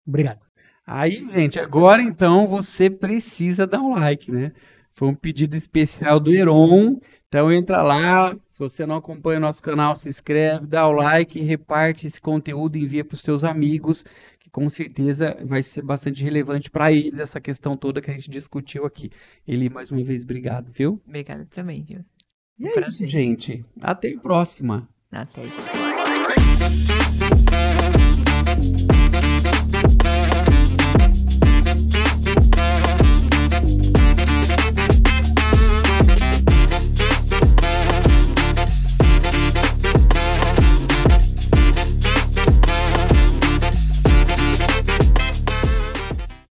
obrigado. Aí, gente, agora então você precisa dar um like, né? Foi um pedido especial do Heron. Então entra lá, se você não acompanha o nosso canal, se inscreve, dá o like, reparte esse conteúdo, envia para os seus amigos que com certeza vai ser bastante relevante para eles essa questão toda que a gente discutiu aqui. Eli, mais uma vez, obrigado, viu? Obrigada também, viu? E Um é isso, prazer. gente. Até a próxima. Até, gente.